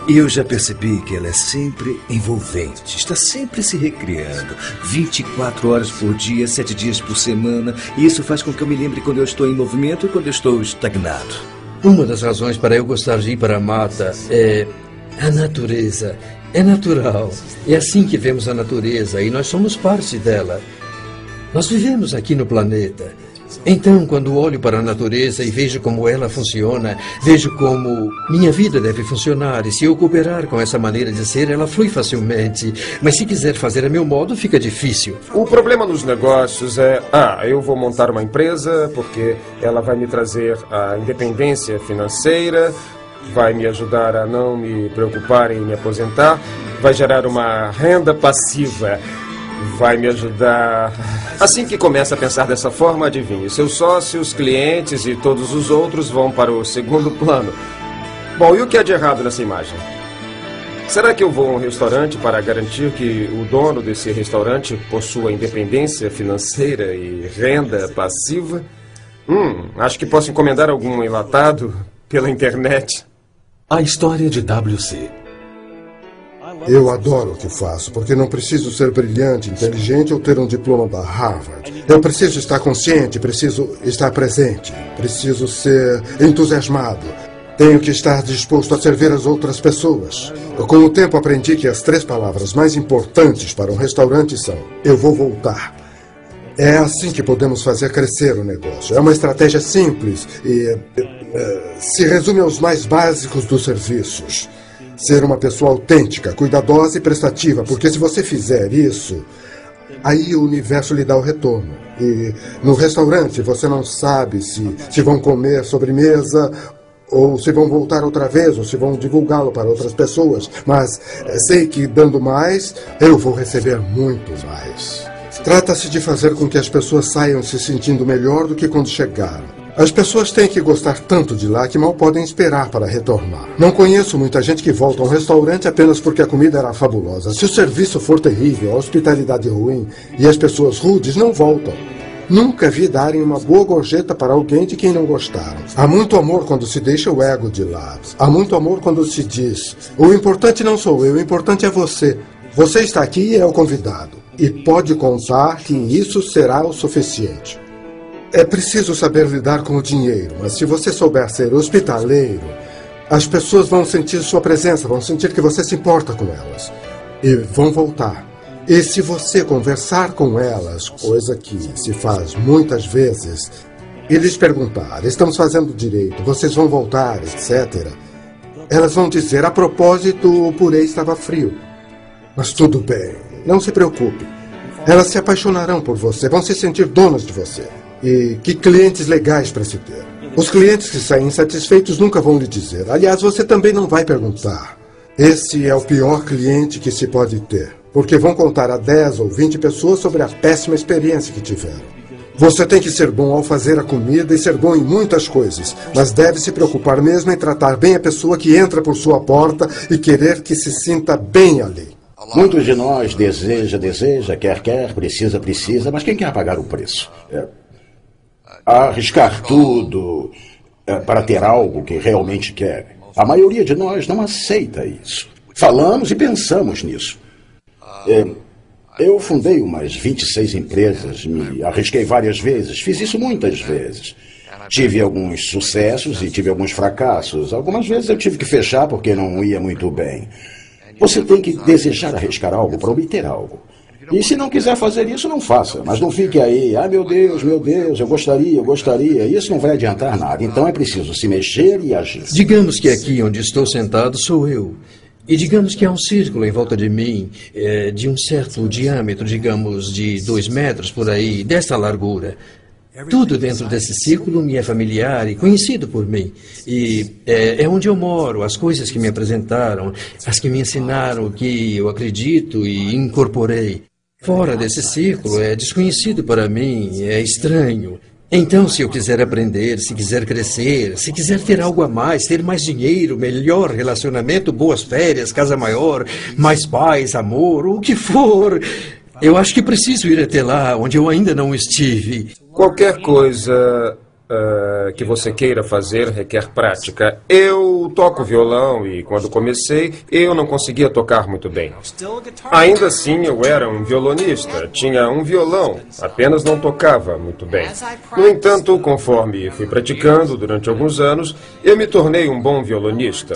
E eu já percebi que ela é sempre envolvente, está sempre se recriando, 24 horas por dia, 7 dias por semana. E isso faz com que eu me lembre quando eu estou em movimento e quando eu estou estagnado. Uma das razões para eu gostar de ir para a mata é a natureza. É natural. É assim que vemos a natureza e nós somos parte dela. Nós vivemos aqui no planeta. Então, quando olho para a natureza e vejo como ela funciona, vejo como minha vida deve funcionar. E se eu cooperar com essa maneira de ser, ela flui facilmente. Mas se quiser fazer a meu modo, fica difícil. O problema nos negócios é, eu vou montar uma empresa porque ela vai me trazer a independência financeira, vai me ajudar a não me preocupar em me aposentar, vai gerar uma renda passiva. Vai me ajudar. Assim que começa a pensar dessa forma, adivinhe, seus sócios, clientes e todos os outros vão para o segundo plano. Bom, e o que é de errado nessa imagem? Será que eu vou a um restaurante para garantir que o dono desse restaurante possua independência financeira e renda passiva? Acho que posso encomendar algum enlatado pela internet. A história de WC. Eu adoro o que faço, porque não preciso ser brilhante, inteligente ou ter um diploma da Harvard. Eu preciso estar consciente, preciso estar presente, preciso ser entusiasmado. Tenho que estar disposto a servir as outras pessoas. Com o tempo aprendi que as 3 palavras mais importantes para um restaurante são: eu vou voltar. É assim que podemos fazer crescer o negócio. É uma estratégia simples e se resume aos mais básicos dos serviços. Ser uma pessoa autêntica, cuidadosa e prestativa, porque se você fizer isso, aí o universo lhe dá o retorno. E no restaurante você não sabe se vão comer sobremesa, ou se vão voltar outra vez, ou se vão divulgá-lo para outras pessoas. Mas sei que dando mais, eu vou receber muito mais. Trata-se de fazer com que as pessoas saiam se sentindo melhor do que quando chegaram. As pessoas têm que gostar tanto de lá que mal podem esperar para retornar. Não conheço muita gente que volta a um restaurante apenas porque a comida era fabulosa. Se o serviço for terrível, a hospitalidade ruim e as pessoas rudes, não voltam. Nunca vi darem uma boa gorjeta para alguém de quem não gostaram. Há muito amor quando se deixa o ego de lado. Há muito amor quando se diz: o importante não sou eu, o importante é você. Você está aqui e é o convidado. E pode contar que isso será o suficiente. É preciso saber lidar com o dinheiro, mas se você souber ser hospitaleiro, as pessoas vão sentir sua presença, vão sentir que você se importa com elas e vão voltar. E se você conversar com elas, coisa que se faz muitas vezes, e lhes perguntar: estamos fazendo direito, vocês vão voltar, etc., elas vão dizer: a propósito, o purê estava frio. Mas tudo bem, não se preocupe. Elas se apaixonarão por você, vão se sentir donas de você. E que clientes legais para se ter. Os clientes que saem insatisfeitos nunca vão lhe dizer. Aliás, você também não vai perguntar. Esse é o pior cliente que se pode ter. porque vão contar a 10 ou 20 pessoas sobre a péssima experiência que tiveram. Você tem que ser bom ao fazer a comida e ser bom em muitas coisas, mas deve se preocupar mesmo em tratar bem a pessoa que entra por sua porta e querer que se sinta bem ali. Muitos de nós deseja, quer, precisa, mas quem quer pagar o preço? Arriscar tudo para ter algo que realmente quer. A maioria de nós não aceita isso. Falamos e pensamos nisso. Eu fundei umas 26 empresas, me arrisquei várias vezes, fiz isso muitas vezes. Tive alguns sucessos e tive alguns fracassos. Algumas vezes eu tive que fechar porque não ia muito bem. Você tem que desejar arriscar algo para obter algo. E se não quiser fazer isso, não faça. Mas não fique aí, meu Deus, eu gostaria. Isso não vai adiantar nada. Então é preciso se mexer e agir. Digamos que aqui onde estou sentado sou eu. E digamos que há um círculo em volta de mim, de um certo diâmetro, digamos, de 2 metros por aí, dessa largura. Tudo dentro desse círculo me é familiar e conhecido por mim. E é onde eu moro, as coisas que me apresentaram, as que me ensinaram, o que eu acredito e incorporei. Fora desse círculo é desconhecido para mim, é estranho. Então, se eu quiser aprender, se quiser crescer, se quiser ter algo a mais, ter mais dinheiro, melhor relacionamento, boas férias, casa maior, mais paz, amor, o que for, eu acho que preciso ir até lá, onde eu ainda não estive. Qualquer coisa que você queira fazer requer prática. Eu toco violão e quando comecei, eu não conseguia tocar muito bem. Ainda assim, eu era um violonista, tinha um violão, apenas não tocava muito bem. No entanto, conforme fui praticando durante alguns anos, eu me tornei um bom violonista.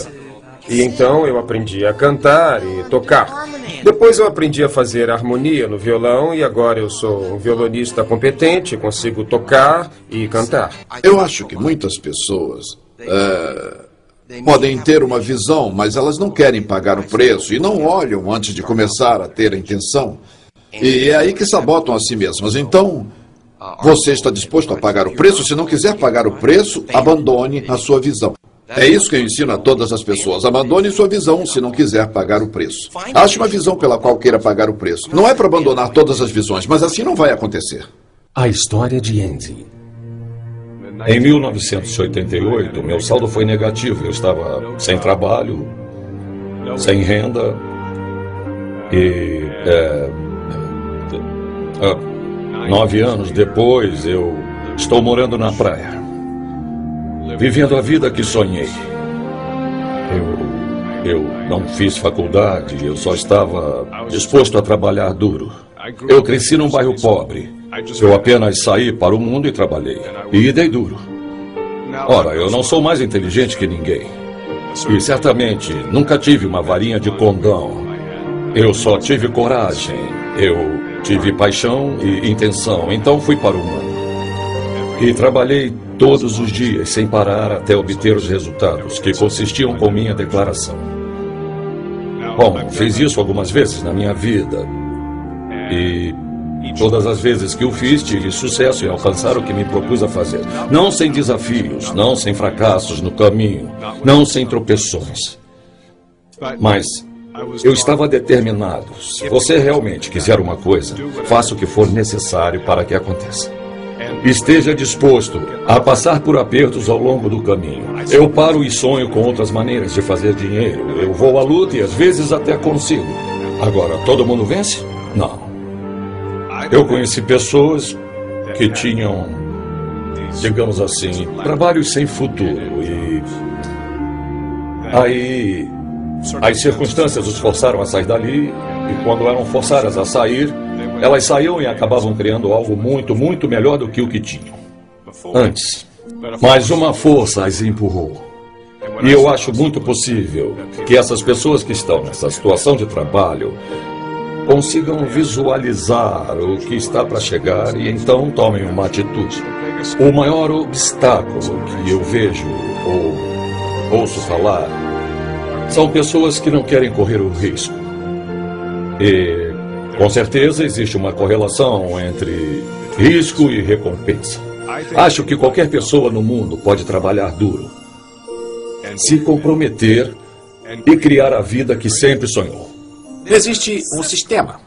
E então eu aprendi a cantar e tocar. Depois eu aprendi a fazer harmonia no violão e agora eu sou um violonista competente, consigo tocar e cantar. Eu acho que muitas pessoas podem ter uma visão, mas elas não querem pagar o preço e não olham antes de começar a ter a intenção. E é aí que sabotam a si mesmas. Então, você está disposto a pagar o preço? Se não quiser pagar o preço, abandone a sua visão. É isso que eu ensino a todas as pessoas. Abandone sua visão se não quiser pagar o preço. Ache uma visão pela qual queira pagar o preço. Não é para abandonar todas as visões, mas assim não vai acontecer. A história de Andy. Em 1988, meu saldo foi negativo. Eu estava sem trabalho, sem renda e 9 anos depois eu estou morando na praia. Vivendo a vida que sonhei. Eu não fiz faculdade, eu só estava disposto a trabalhar duro. Eu cresci num bairro pobre. Eu apenas saí para o mundo e trabalhei. E dei duro. Ora, eu não sou mais inteligente que ninguém. E certamente nunca tive uma varinha de condão. Eu só tive coragem. Eu tive paixão e intenção. Então fui para o mundo. E trabalhei todos os dias, sem parar, até obter os resultados, que consistiam com minha declaração. Bom, fiz isso algumas vezes na minha vida. E todas as vezes que o fiz, tive sucesso em alcançar o que me propus a fazer. Não sem desafios, não sem fracassos no caminho, não sem tropeções. Mas eu estava determinado. Se você realmente quiser uma coisa, faça o que for necessário para que aconteça. Esteja disposto a passar por apertos ao longo do caminho. Eu paro e sonho com outras maneiras de fazer dinheiro. Eu vou à luta e às vezes até consigo. Agora, todo mundo vence? Não. Eu conheci pessoas que tinham, digamos assim, trabalhos sem futuro e aí as circunstâncias os forçaram a sair dali e quando eram forçadas a sair, elas saíam e acabavam criando algo muito, muito melhor do que o que tinham antes. Mas uma força as empurrou. E eu acho muito possível que essas pessoas que estão nessa situação de trabalho consigam visualizar o que está para chegar e então tomem uma atitude. O maior obstáculo que eu vejo ou ouço falar são pessoas que não querem correr o risco. E com certeza existe uma correlação entre risco e recompensa. Acho que qualquer pessoa no mundo pode trabalhar duro, se comprometer e criar a vida que sempre sonhou. Existe um sistema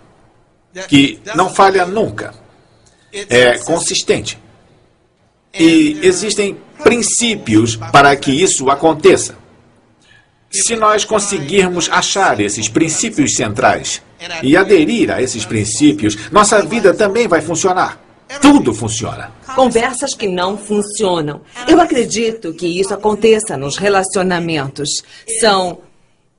que não falha nunca. É consistente. E existem princípios para que isso aconteça. Se nós conseguirmos achar esses princípios centrais e aderir a esses princípios, nossa vida também vai funcionar. Tudo funciona. Conversas que não funcionam. Eu acredito que isso aconteça nos relacionamentos.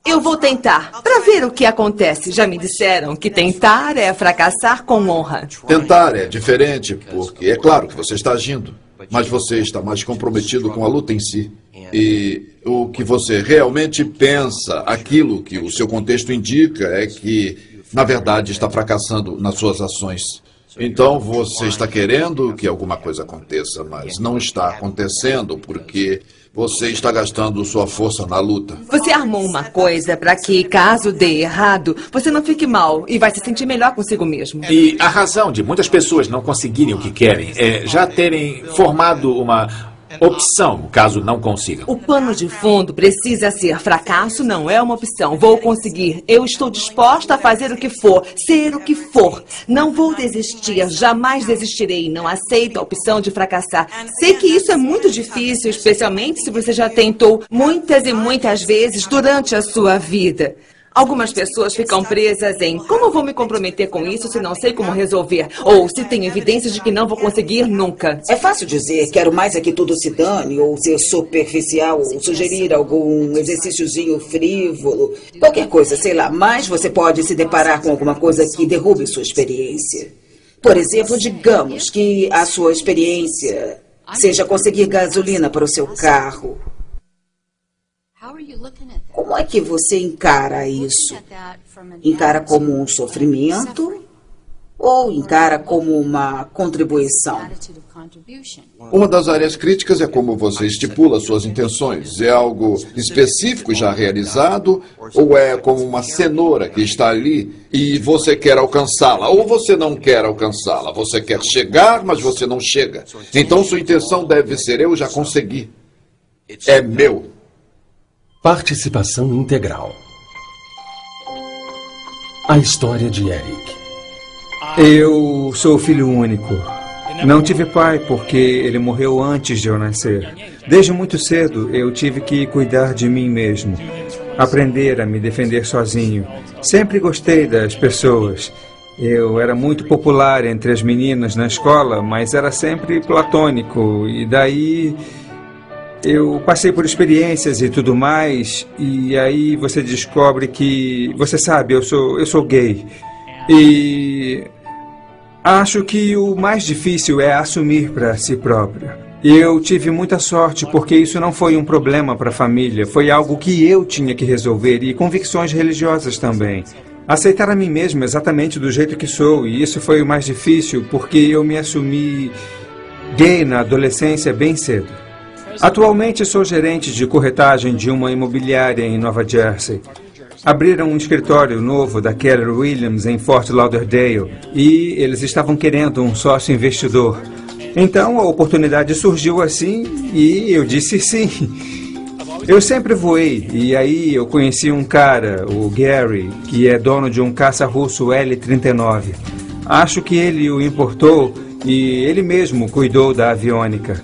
Eu vou tentar, para ver o que acontece. Já me disseram que tentar é fracassar com honra. Tentar é diferente, porque é claro que você está agindo, mas você está mais comprometido com a luta em si. E o que você realmente pensa, aquilo que o seu contexto indica, é que, na verdade, está fracassando nas suas ações. Então você está querendo que alguma coisa aconteça, mas não está acontecendo porque você está gastando sua força na luta. Você armou uma coisa para que, caso dê errado, você não fique mal e vai se sentir melhor consigo mesmo. E a razão de muitas pessoas não conseguirem o que querem é já terem formado uma opção, caso não consigam. O pano de fundo precisa ser: fracasso não é uma opção. Vou conseguir. Eu estou disposta a fazer o que for, ser o que for. Não vou desistir, jamais desistirei. Não aceito a opção de fracassar. Sei que isso é muito difícil, especialmente se você já tentou muitas e muitas vezes durante a sua vida. Algumas pessoas ficam presas em: como vou me comprometer com isso se não sei como resolver? Ou se tenho evidências de que não vou conseguir nunca. É fácil dizer: quero mais é que tudo se dane, ou ser superficial, ou sugerir algum exercíciozinho frívolo. Qualquer coisa, sei lá. Mas você pode se deparar com alguma coisa que derrube sua experiência. Por exemplo, digamos que a sua experiência seja conseguir gasolina para o seu carro. Como é que você encara isso? Encara como um sofrimento ou encara como uma contribuição? Uma das áreas críticas é como você estipula suas intenções. É algo específico já realizado ou é como uma cenoura que está ali e você quer alcançá-la ou você não quer alcançá-la? Você quer chegar, mas você não chega. Então sua intenção deve ser: eu já consegui. É meu. Participação integral. A história de Eric. Eu sou filho único. Não tive pai porque ele morreu antes de eu nascer. Desde muito cedo eu tive que cuidar de mim mesmo, aprender a me defender sozinho. Sempre gostei das pessoas. Eu era muito popular entre as meninas na escola, mas era sempre platônico. E daí eu passei por experiências e tudo mais, e aí você descobre que, você sabe, eu sou gay. E acho que o mais difícil é assumir para si próprio. Eu tive muita sorte porque isso não foi um problema para a família, foi algo que eu tinha que resolver, e convicções religiosas também. Aceitar a mim mesmo exatamente do jeito que sou, e isso foi o mais difícil porque eu me assumi gay na adolescência bem cedo. Atualmente sou gerente de corretagem de uma imobiliária em Nova Jersey. Abriram um escritório novo da Keller Williams em Fort Lauderdale e eles estavam querendo um sócio investidor. Então a oportunidade surgiu assim e eu disse sim. Eu sempre voei e aí eu conheci um cara, o Gary, que é dono de um caça russo L-39. Acho que ele o importou e ele mesmo cuidou da aviônica.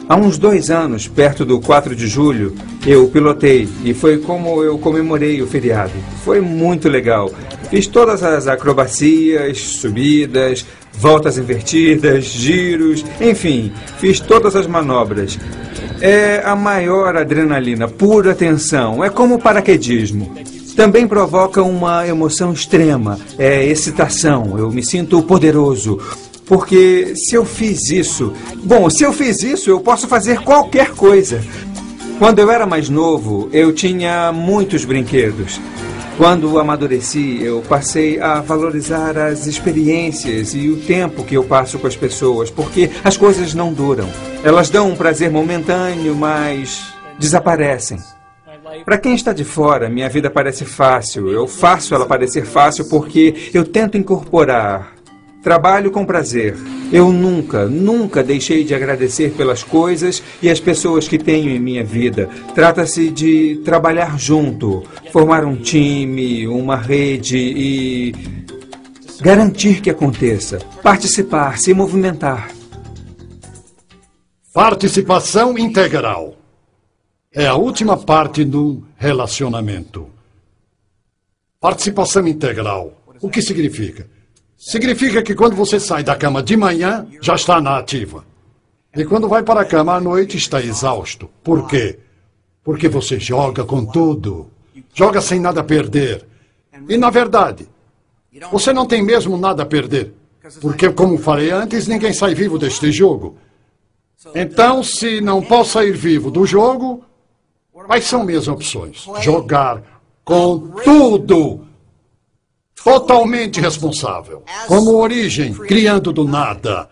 Há uns 2 anos, perto do 4 de julho, eu pilotei e foi como eu comemorei o feriado. Foi muito legal. Fiz todas as acrobacias, subidas, voltas invertidas, giros, enfim, fiz todas as manobras. É a maior adrenalina, pura tensão, é como o paraquedismo. Também provoca uma emoção extrema, é excitação, eu me sinto poderoso. Porque se eu fiz isso, eu posso fazer qualquer coisa. Quando eu era mais novo, eu tinha muitos brinquedos. Quando amadureci, eu passei a valorizar as experiências e o tempo que eu passo com as pessoas, porque as coisas não duram. Elas dão um prazer momentâneo, mas desaparecem. Para quem está de fora, minha vida parece fácil. Eu faço ela parecer fácil porque eu tento incorporar Trabalho com prazer. Eu nunca deixei de agradecer pelas coisas e as pessoas que tenho em minha vida. Trata-se de trabalhar junto, formar um time, uma rede e garantir que aconteça. Participar, se movimentar. Participação integral. É a última parte do relacionamento. Participação integral. O que significa? Significa que quando você sai da cama de manhã, já está na ativa. E quando vai para a cama à noite, está exausto. Por quê? Porque você joga com tudo. Joga sem nada a perder. E, na verdade, você não tem mesmo nada a perder. Porque, como falei antes, ninguém sai vivo deste jogo. Então, se não posso sair vivo do jogo, quais são minhas opções? Jogar com tudo. Totalmente responsável. Como origem, criando do nada.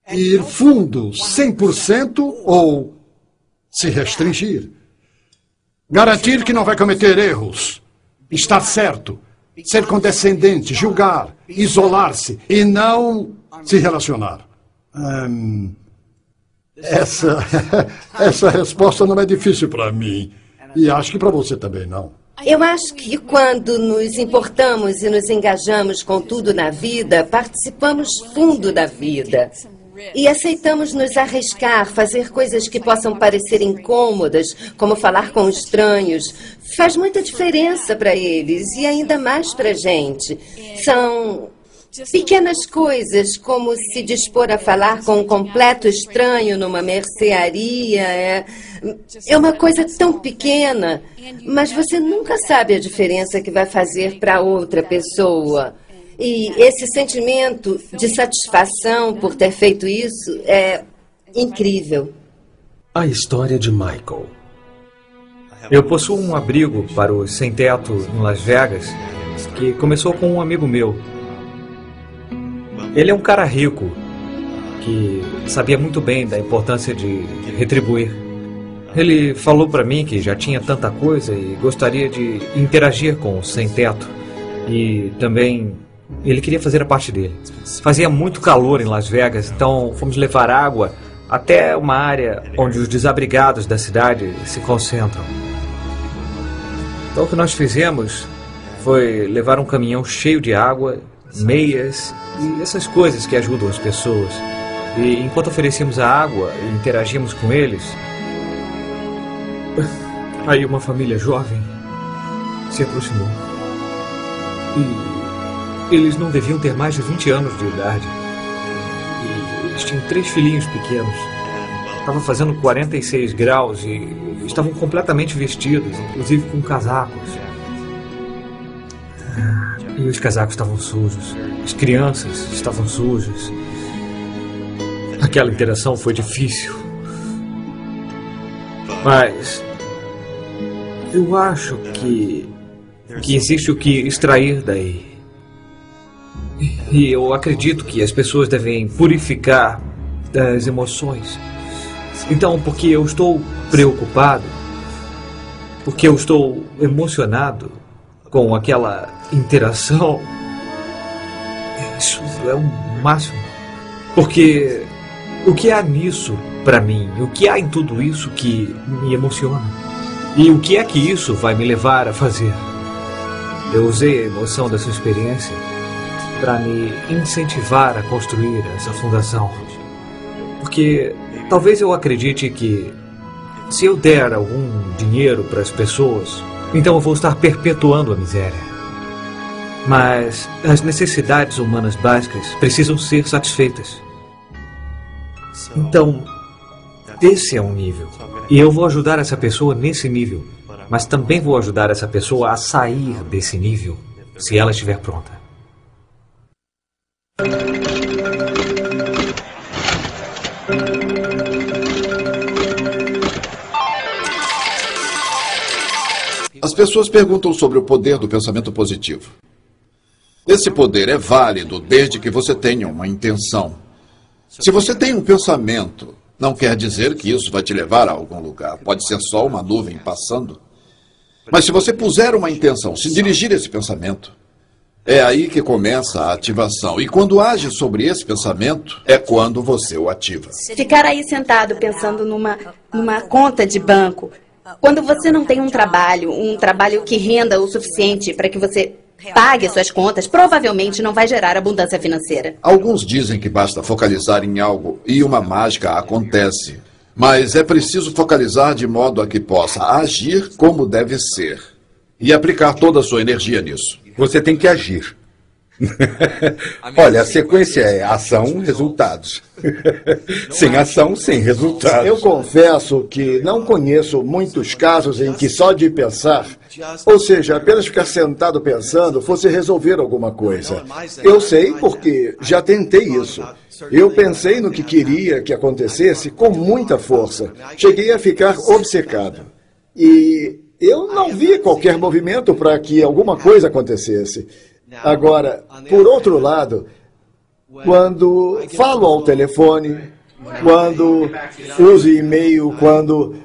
Ir fundo, 100% ou se restringir. Garantir que não vai cometer erros. Estar certo. Ser condescendente, julgar, isolar-se e não se relacionar. Essa resposta não é difícil para mim. E acho que para você também não. Eu acho que quando nos importamos e nos engajamos com tudo na vida, participamos fundo da vida. E aceitamos nos arriscar, fazer coisas que possam parecer incômodas, como falar com estranhos. Faz muita diferença para eles e ainda mais para a gente. São pequenas coisas, como se dispor a falar com um completo estranho numa mercearia. É uma coisa tão pequena, mas você nunca sabe a diferença que vai fazer para outra pessoa. E esse sentimento de satisfação por ter feito isso é incrível. A história de Michael. Eu possuo um abrigo para os sem-teto em Las Vegas, que começou com um amigo meu. Ele é um cara rico, que sabia muito bem da importância de retribuir. Ele falou para mim que já tinha tanta coisa e gostaria de interagir com o sem-teto. E também ele queria fazer a parte dele. Fazia muito calor em Las Vegas, então fomos levar água até uma área onde os desabrigados da cidade se concentram. Então o que nós fizemos foi levar um caminhão cheio de água, meias e essas coisas que ajudam as pessoas. E enquanto oferecíamos a água e interagíamos com eles, aí uma família jovem se aproximou. E eles não deviam ter mais de 20 anos de idade. E eles tinham 3 filhinhos pequenos. Estava fazendo 46 graus e estavam completamente vestidos, inclusive com casacos. E os casacos estavam sujos. As crianças estavam sujas. Aquela interação foi difícil. Mas eu acho que existe o que extrair daí. E eu acredito que as pessoas devem purificar das emoções. Então, porque eu estou preocupado, porque eu estou emocionado com aquela interação, isso é o máximo. Porque o que há nisso para mim, o que há em tudo isso que me emociona? E o que é que isso vai me levar a fazer? Eu usei a emoção dessa experiência para me incentivar a construir essa fundação. Porque talvez eu acredite que se eu der algum dinheiro para as pessoas, então eu vou estar perpetuando a miséria. Mas as necessidades humanas básicas precisam ser satisfeitas. Então, esse é um nível. E eu vou ajudar essa pessoa nesse nível. Mas também vou ajudar essa pessoa a sair desse nível, se ela estiver pronta. As pessoas perguntam sobre o poder do pensamento positivo. Esse poder é válido desde que você tenha uma intenção. Se você tem um pensamento, não quer dizer que isso vai te levar a algum lugar. Pode ser só uma nuvem passando. Mas se você puser uma intenção, se dirigir esse pensamento, É aí que começa a ativação. E quando age sobre esse pensamento, é quando você o ativa. Ficar aí sentado pensando numa conta de banco. Quando você não tem um trabalho que renda o suficiente para que você pague as suas contas, provavelmente não vai gerar abundância financeira. Alguns dizem que basta focalizar em algo e uma mágica acontece. Mas é preciso focalizar de modo a que possa agir como deve ser. E aplicar toda a sua energia nisso. Você tem que agir. Olha, a sequência é ação, resultados. Sem ação, sem resultados. Eu confesso que não conheço muitos casos em que só de pensar, ou seja, apenas ficar sentado pensando, fosse resolver alguma coisa. Eu sei porque já tentei isso. Eu pensei no que queria que acontecesse com muita força. Cheguei a ficar obcecado. E eu não vi qualquer movimento para que alguma coisa acontecesse. Agora, por outro lado, quando falo ao telefone, quando uso e-mail, quando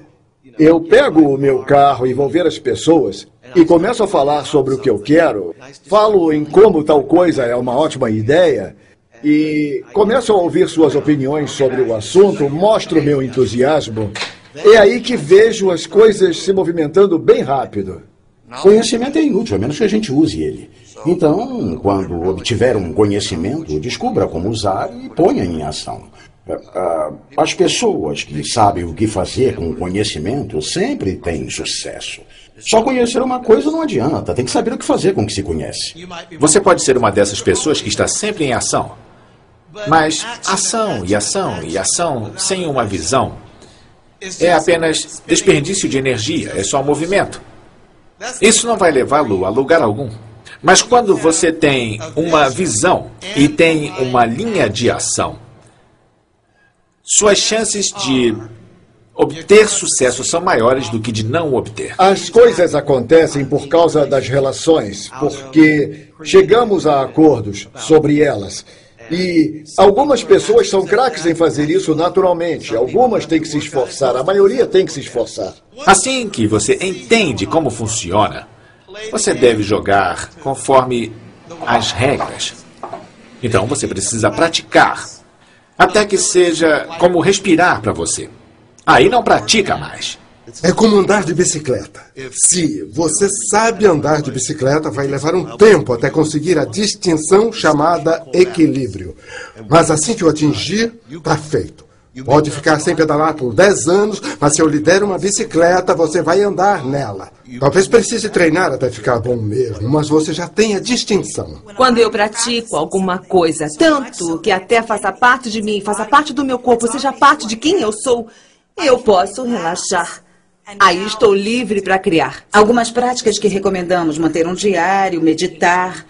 eu pego o meu carro e vou ver as pessoas e começo a falar sobre o que eu quero, falo em como tal coisa é uma ótima ideia e começo a ouvir suas opiniões sobre o assunto, mostro meu entusiasmo, é aí que vejo as coisas se movimentando bem rápido. Conhecimento é inútil, a menos que a gente use ele. Então, quando obtiver um conhecimento, descubra como usar e ponha em ação. As pessoas que sabem o que fazer com o conhecimento sempre têm sucesso. Só conhecer uma coisa não adianta, tem que saber o que fazer com o que se conhece. Você pode ser uma dessas pessoas que está sempre em ação. Mas ação e ação e ação sem uma visão é apenas desperdício de energia, é só movimento. Isso não vai levá-lo a lugar algum. Mas quando você tem uma visão e tem uma linha de ação, suas chances de obter sucesso são maiores do que de não obter. As coisas acontecem por causa das relações, porque chegamos a acordos sobre elas. E algumas pessoas são craques em fazer isso naturalmente. Algumas têm que se esforçar, a maioria tem que se esforçar. Assim que você entende como funciona, você deve jogar conforme as regras. Então você precisa praticar, até que seja como respirar para você. Aí não pratica mais. É como andar de bicicleta. Se você sabe andar de bicicleta, vai levar um tempo até conseguir a distinção chamada equilíbrio. Mas assim que o atingir, está feito. Pode ficar sem pedalar por 10 anos, mas se eu lhe der uma bicicleta, você vai andar nela. Talvez precise treinar até ficar bom mesmo, mas você já tem a distinção. Quando eu pratico alguma coisa, tanto que até faça parte de mim, faça parte do meu corpo, seja parte de quem eu sou, eu posso relaxar. Aí estou livre para criar. Algumas práticas que recomendamos: manter um diário, meditar,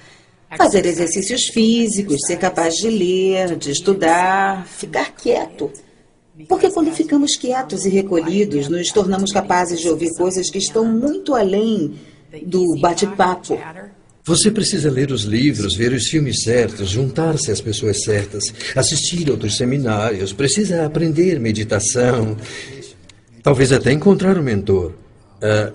fazer exercícios físicos, ser capaz de ler, de estudar, ficar quieto. Porque quando ficamos quietos e recolhidos, nos tornamos capazes de ouvir coisas que estão muito além do bate-papo. Você precisa ler os livros, ver os filmes certos, juntar-se às pessoas certas, assistir outros seminários, precisa aprender meditação, talvez até encontrar um mentor.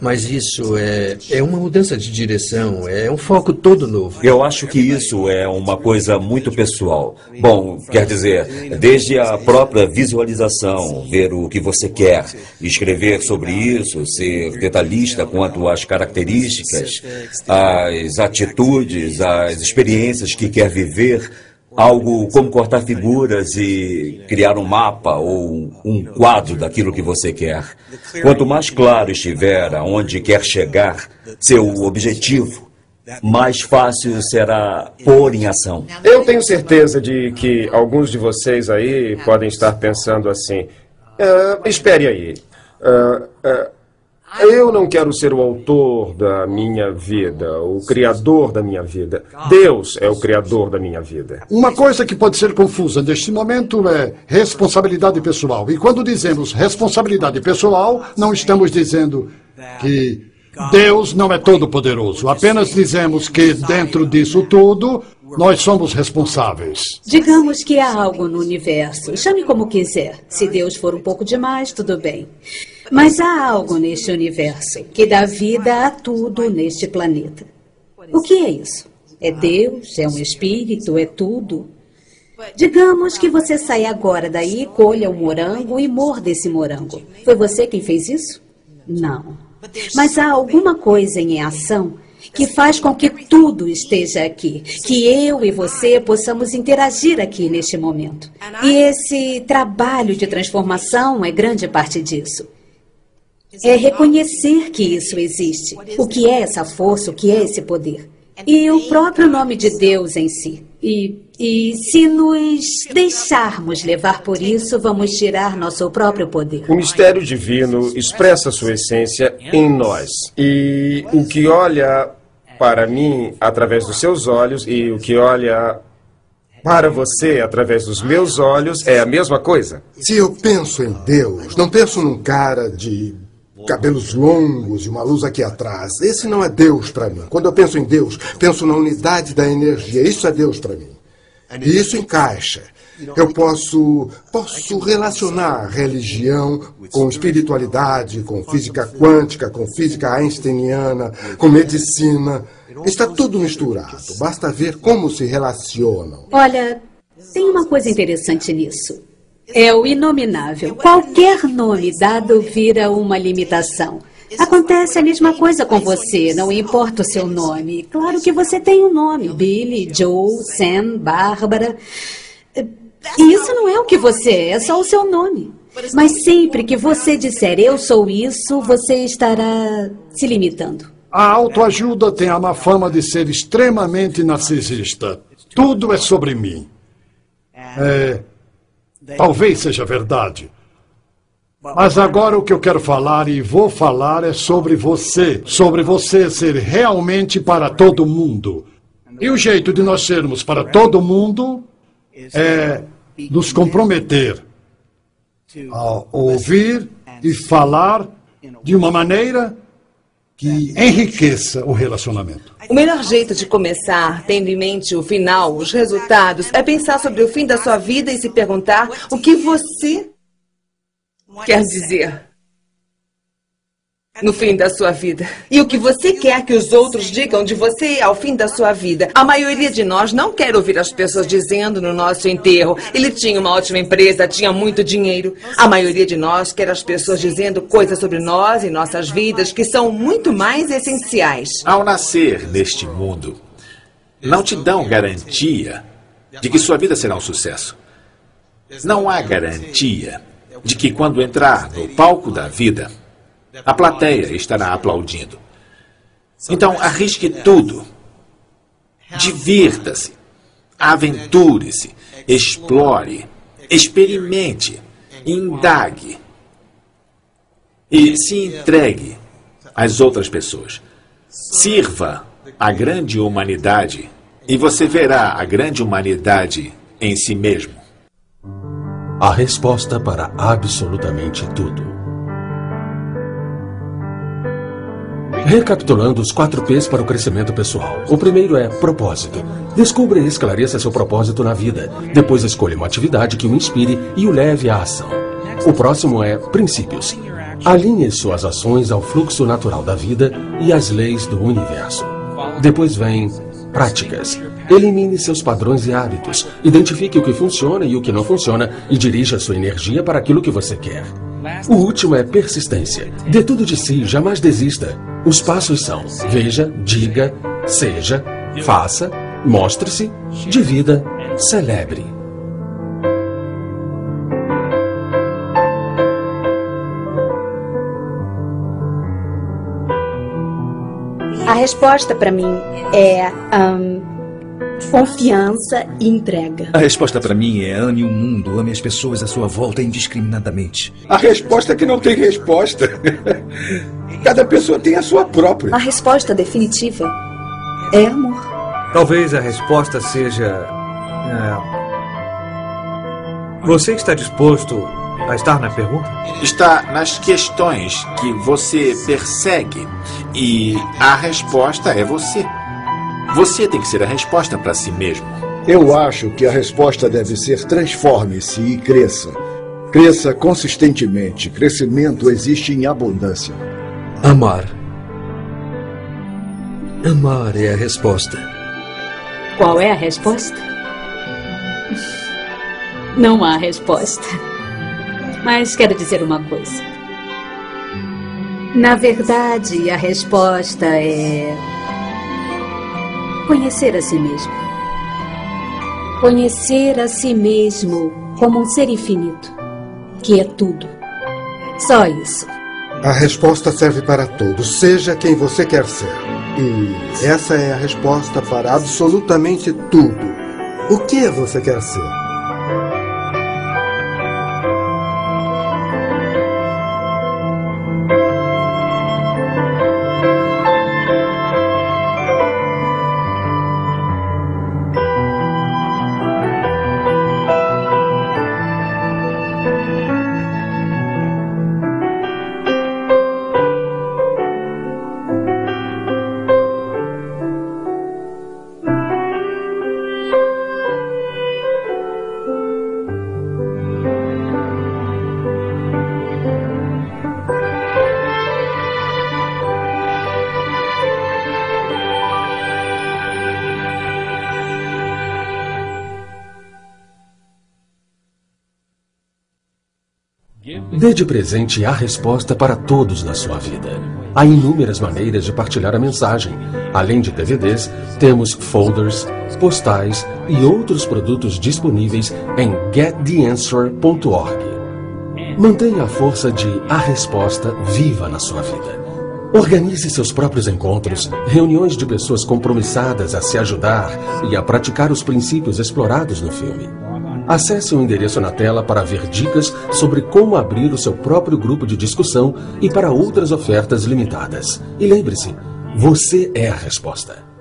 Mas isso é uma mudança de direção, é um foco todo novo. Eu acho que isso é uma coisa muito pessoal. Bom, quer dizer, desde a própria visualização, ver o que você quer, escrever sobre isso, ser detalhista quanto às características, às atitudes, às experiências que quer viver. Algo como cortar figuras e criar um mapa ou um quadro daquilo que você quer. Quanto mais claro estiver aonde quer chegar, seu objetivo, mais fácil será pôr em ação. Eu tenho certeza de que alguns de vocês aí podem estar pensando assim: espere aí. Eu não quero ser o autor da minha vida, o criador da minha vida. Deus é o criador da minha vida. Uma coisa que pode ser confusa neste momento é responsabilidade pessoal. E quando dizemos responsabilidade pessoal, não estamos dizendo que Deus não é todo-poderoso. Apenas dizemos que dentro disso tudo, nós somos responsáveis. Digamos que há algo no universo. Chame como quiser. Se Deus for um pouco demais, tudo bem. Mas há algo neste universo que dá vida a tudo neste planeta. O que é isso? É Deus, é um espírito, é tudo. Digamos que você saia agora daí, colha um morango e morda esse morango. Foi você quem fez isso? Não. Mas há alguma coisa em ação que faz com que tudo esteja aqui, que eu e você possamos interagir aqui neste momento. E esse trabalho de transformação é grande parte disso. É reconhecer que isso existe, o que é essa força, o que é esse poder. E o próprio nome de Deus em si. E se nos deixarmos levar por isso, vamos tirar nosso próprio poder. O mistério divino expressa sua essência em nós. E o que olha para mim através dos seus olhos e o que olha para você através dos meus olhos é a mesma coisa. Se eu penso em Deus, não penso num cara de cabelos longos e uma luz aqui atrás. Esse não é Deus para mim. Quando eu penso em Deus, penso na unidade da energia. Isso é Deus para mim. E isso encaixa. Eu posso relacionar religião com espiritualidade, com física quântica, com física einsteiniana, com medicina. Está tudo misturado. Basta ver como se relacionam. Olha, tem uma coisa interessante nisso. É o inominável. Qualquer nome dado vira uma limitação. Acontece a mesma coisa com você, não importa o seu nome. Claro que você tem um nome. Billy, Joe, Sam, Bárbara. E isso não é o que você é só o seu nome. Mas sempre que você disser eu sou isso, você estará se limitando. A autoajuda tem a má fama de ser extremamente narcisista. Tudo é sobre mim. Talvez seja verdade. Mas agora o que eu quero falar e vou falar é sobre você. Sobre você ser realmente para todo mundo. E o jeito de nós sermos para todo mundo é nos comprometer a ouvir e falar de uma maneira que enriqueça o relacionamento. O melhor jeito de começar, tendo em mente o final, os resultados, é pensar sobre o fim da sua vida e se perguntar o que você quer dizer no fim da sua vida. E o que você quer que os outros digam de você ao fim da sua vida. A maioria de nós não quer ouvir as pessoas dizendo no nosso enterro: ele tinha uma ótima empresa, tinha muito dinheiro. A maioria de nós quer as pessoas dizendo coisas sobre nós e nossas vidas que são muito mais essenciais. Ao nascer neste mundo, não te dão garantia de que sua vida será um sucesso. Não há garantia de que quando entrar no palco da vida, a plateia estará aplaudindo. Então, arrisque tudo. Divirta-se. Aventure-se. Explore. Experimente. Indague. E se entregue às outras pessoas. Sirva a grande humanidade e você verá a grande humanidade em si mesmo. A resposta para absolutamente tudo. Recapitulando os 4 P's para o crescimento pessoal. O primeiro é propósito. Descubra e esclareça seu propósito na vida. Depois escolha uma atividade que o inspire e o leve à ação. O próximo é princípios. Alinhe suas ações ao fluxo natural da vida e às leis do universo. Depois vem práticas. Elimine seus padrões e hábitos. Identifique o que funciona e o que não funciona e dirija sua energia para aquilo que você quer. O último é persistência. Dê tudo de si, jamais desista. Os passos são: veja, diga, seja, faça, mostre-se, divida, celebre. A resposta para mim é confiança e entrega. A resposta para mim é: ame o mundo, ame as pessoas à sua volta indiscriminadamente. A resposta é que não tem resposta. Cada pessoa tem a sua própria. A resposta definitiva é amor. Talvez a resposta seja... Você está disposto a estar na pergunta? Está nas questões que você persegue e a resposta é você. Você tem que ser a resposta para si mesmo. Eu acho que a resposta deve ser: transforme-se e cresça. Cresça consistentemente. Crescimento existe em abundância. Amar. Amar é a resposta. Qual é a resposta? Não há resposta. Mas quero dizer uma coisa. Na verdade, a resposta é conhecer a si mesmo. Conhecer a si mesmo como um ser infinito, que é tudo. Só isso. A resposta serve para todos, seja quem você quer ser. E essa é a resposta para absolutamente tudo. O que você quer ser? Dê de presente a resposta para todos na sua vida. Há inúmeras maneiras de partilhar a mensagem. Além de DVDs, temos folders, postais e outros produtos disponíveis em gettheanswer.org. Mantenha a força de A Resposta viva na sua vida. Organize seus próprios encontros, reuniões de pessoas compromissadas a se ajudar e a praticar os princípios explorados no filme. Acesse o endereço na tela para ver dicas sobre como abrir o seu próprio grupo de discussão e para outras ofertas limitadas. E lembre-se, você é a resposta.